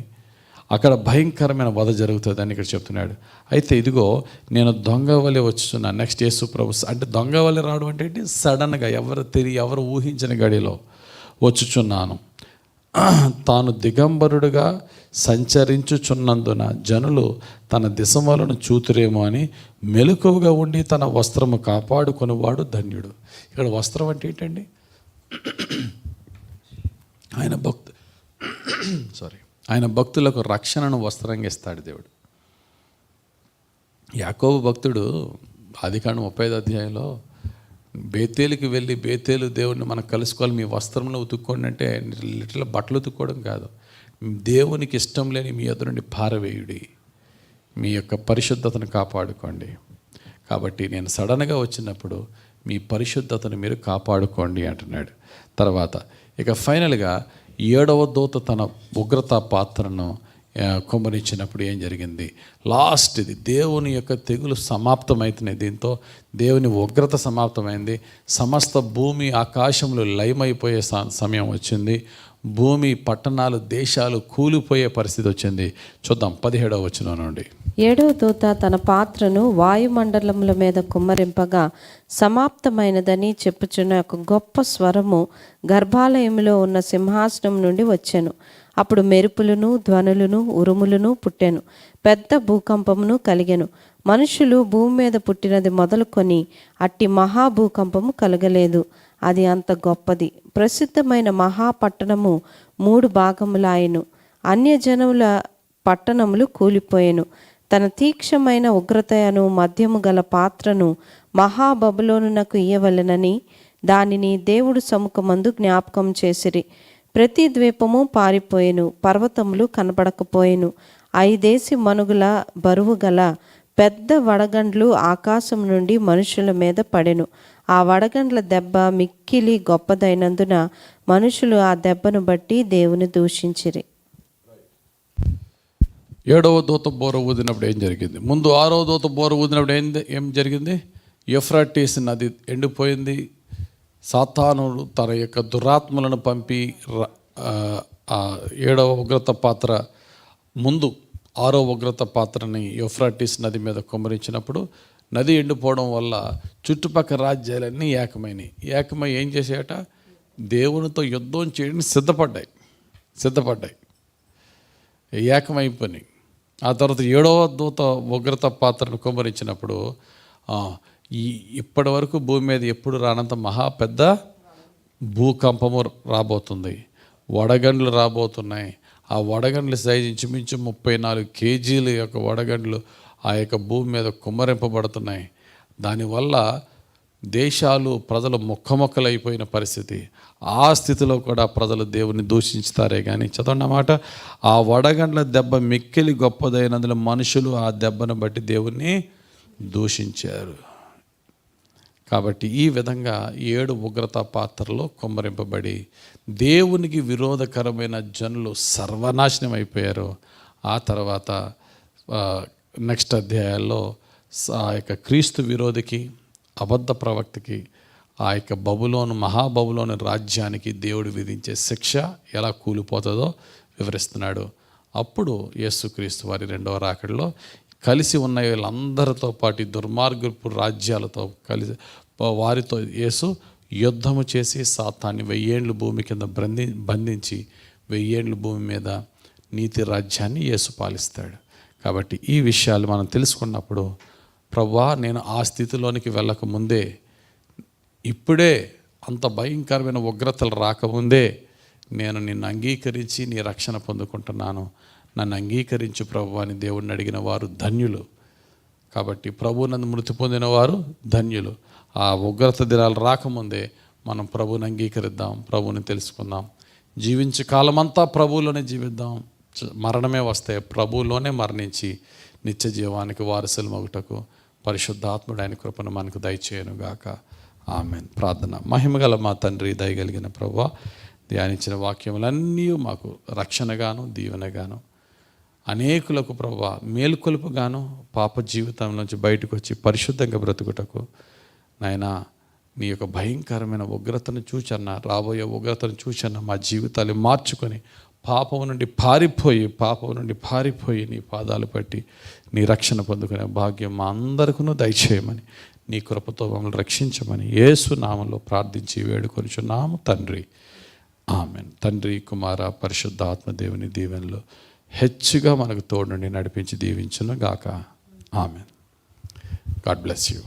అక్కడ భయంకరమైన వధ జరుగుతుందని ఇక్కడ చెప్తున్నాడు. అయితే ఇదిగో నేను దొంగ వలె వచ్చుచున్నాను. నెక్స్ట్ యేసు ప్రభు అంటే దొంగ వలె రావడం అంటే ఏంటి? సడన్గా ఎవరు ఊహించని గడిలో వచ్చుచున్నాను. తాను దిగంబరుడుగా సంచరించుచున్నందున జనులు తన దిశములను చూతురేమో అని మెలకువగా ఉండి తన వస్త్రము కాపాడుకొనివాడు ధన్యుడు. ఇక్కడ వస్త్రం అంటే ఏంటండి? ఆయన భక్తులకు రక్షణను వస్త్రంగా ఇస్తాడు దేవుడు. యాకోబు భక్తుడు ఆదికాండం 35వ అధ్యాయంలో బేతేలుకి వెళ్ళి, బేతేలు దేవుడిని మనం కలుసుకోవాలి, మీ వస్త్రంలో ఉతుక్కోండి అంటే లిటరల్ బట్టలు ఉతుక్కోవడం కాదు, దేవునికి ఇష్టం లేని మీ ఎదురు నుండి పారవేయుడి, మీ యొక్క పరిశుద్ధతను కాపాడుకోండి. కాబట్టి నేను సడన్గా వచ్చినప్పుడు మీ పరిశుద్ధతను మీరు కాపాడుకోండి అంటున్నాడు. తర్వాత ఇక ఫైనల్గా 7వ దూత తన ఉగ్రత పాత్రను కుమ్మరించినప్పుడు ఏం జరిగింది? లాస్ట్ ఇది దేవుని యొక్క తెగులు సమాప్తమవుతున్నాయి. దీంతో దేవుని ఉగ్రత సమాప్తమైంది. సమస్త భూమి ఆకాశంలో లయమైపోయే సమయం వచ్చింది. భూమి, పట్టణాలు, దేశాలు కూలిపోయే పరిస్థితి వచ్చింది. చూద్దాం 17వ వచనం నుండి. 7వ దూత తన పాత్రను వాయుమండలముల మీద కుమ్మరింపగా సమాప్తమైనదని చెప్పుచున్న ఒక గొప్ప స్వరము గర్భాలయములో ఉన్న సింహాసనం నుండి వచ్చెను. అప్పుడు మెరుపులను, ధ్వనులను, ఉరుములను పుట్టెను. పెద్ద భూకంపమును కలిగెను. మనుషులు భూమి మీద పుట్టినది మొదలుకొని అట్టి మహాభూకంపము కలగలేదు. అది అంత గొప్పది. ప్రసిద్ధమైన మహాపట్టణము 3 భాగములాయెను. అన్యజనముల పట్టణములు కూలిపోయెను. తన తీక్షమైన ఉగ్రతయను మధ్యము గల పాత్రను మహాబబులోనునకు ఇయ్యవలెనని దానిని దేవుడు సముఖమందు జ్ఞాపకం చేసిరి. ప్రతి ద్వీపము పారిపోయెను, పర్వతములు కనబడకపోయెను. 5 మనుగుల బరువు గల పెద్ద వడగండ్లు ఆకాశం నుండి మనుషుల మీద పడెను. ఆ వడగండ్ల దెబ్బ మిక్కిలి గొప్పదైనందున మనుషులు ఆ దెబ్బను బట్టి దేవుని దూషించిరి. 7వ దూత బోర ఊదినప్పుడు ఏం జరిగింది? ముందు 6వ దూత బోర ఊదినప్పుడు ఏం జరిగింది? యూఫ్రటీస్ నది ఎండిపోయింది. సాతానుడు తన యొక్క దురాత్మలను పంపి 7వ ఉగ్రత పాత్ర ముందు 6వ ఉగ్రత పాత్రని యూఫ్రటీస్ నది మీద కుమ్మరించినప్పుడు నది ఎండిపోవడం వల్ల చుట్టుపక్కల రాజ్యాలన్నీ ఏకమై ఏం చేసాయట? దేవునితో యుద్ధం చేయడానికి సిద్ధపడ్డాయి, ఏకమైపోయి. ఆ తర్వాత 7వ దూత ఉగ్రత పాత్రను కుమ్మరించినప్పుడు ఇప్పటి వరకు భూమి మీద ఎప్పుడు రానంత మహా పెద్ద భూకంపము రాబోతుంది. వడగండ్లు రాబోతున్నాయి. ఆ వడగండ్ల సైజు ఇంచుమించు 34 కేజీల యొక్క వడగండ్లు ఆ యొక్క భూమి మీద కుమ్మరింపబడుతున్నాయి. దానివల్ల దేశాలు, ప్రజలు మొక్కమొక్కలైపోయిన పరిస్థితి. ఆ స్థితిలో కూడా ప్రజలు దేవుని దూషించుతారే కానీ, చదవండి మాట, ఆ వడగండ్ల దెబ్బ మిక్కిలి గొప్పదైనందులో మనుషులు ఆ దెబ్బను బట్టి దేవుణ్ణి దూషించారు. కాబట్టి ఈ విధంగా 7 ఉగ్రత పాత్రలో కుమ్మరింపబడి దేవునికి విరోధకరమైన జనులు సర్వనాశనం అయిపోయారు. ఆ తర్వాత నెక్స్ట్ అధ్యాయాల్లో ఆ యొక్క క్రీస్తు విరోధికి, అబద్ధ ప్రవక్తకి, ఆ యొక్క మహాబబులోని రాజ్యానికి దేవుడు విధించే శిక్ష ఎలా కూలిపోతుందో వివరిస్తున్నాడు. అప్పుడు యేసుక్రీస్తు వారి 2వ రాకడలో కలిసి ఉన్న వీళ్ళందరితో పాటు దుర్మార్గపు రాజ్యాలతో కలిసి వారితో యేసు యుద్ధము చేసి సాతాన్ని 1000 ఏళ్ళు భూమి కింద బంధించి 1000 ఏళ్ళు భూమి మీద నీతి రాజ్యాన్ని యేసు పాలిస్తాడు. కాబట్టి ఈ విషయాలు మనం తెలుసుకున్నప్పుడు, ప్రభువా, నేను ఆ స్థితిలోనికి వెళ్ళకముందే, ఇప్పుడే అంత భయంకరమైన ఉగ్రతలు రాకముందే నేను నిన్ను అంగీకరించి నీ రక్షణ పొందుకుంటున్నాను, నన్ను అంగీకరించు ప్రభువా అని దేవుడిని అడిగిన వారు ధన్యులు. కాబట్టి ప్రభువు నందు మృతి పొందిన వారు ధన్యులు. ఆ ఉగ్రత దినాలు రాకముందే మనం ప్రభువుని అంగీకరిద్దాం, ప్రభువుని తెలుసుకుందాం. జీవించే కాలమంతా ప్రభువులోనే జీవిద్దాం. మరణమే వస్తే ప్రభువులోనే మరణించి నిత్య జీవానికి వారసులు మగుటకు పరిశుద్ధాత్ముడు ఆయన కృపను మనకు దయచేయను గాక. ఆమెన్. ప్రార్థన. మహిమగల మా తండ్రి, దయగలిగిన ప్రభువా, ధ్యానించిన వాక్యములన్నీ మాకు రక్షణగాను దీవెనగాను, అనేకులకు ప్రభువా మేలుకొలుపుగాను, పాప జీవితం నుంచి బయటకు వచ్చి పరిశుద్ధంగా బ్రతుకుటకు నాయనా నీ యొక్క భయంకరమైన ఉగ్రతను చూచన్న, రాబోయే ఉగ్రతను చూచన్న మా జీవితాలు మార్చుకొని పాపం నుండి పారిపోయి నీ పాదాలు పట్టి నీ రక్షణ పొందుకునే భాగ్యం మా అందరికీ దయచేయమని, నీ కృపతో మమ్మల్ని రక్షించమని యేసు నామంలో ప్రార్థించి వేడుకొనిచున్నాము తండ్రి. ఆమెన్. తండ్రి, కుమార, పరిశుద్ధాత్మ దేవుని దీవెనలో హెచ్చుగా మనకు తోడు నుండి నడిపించి దీవించును గాక. ఆమెన్. God bless you.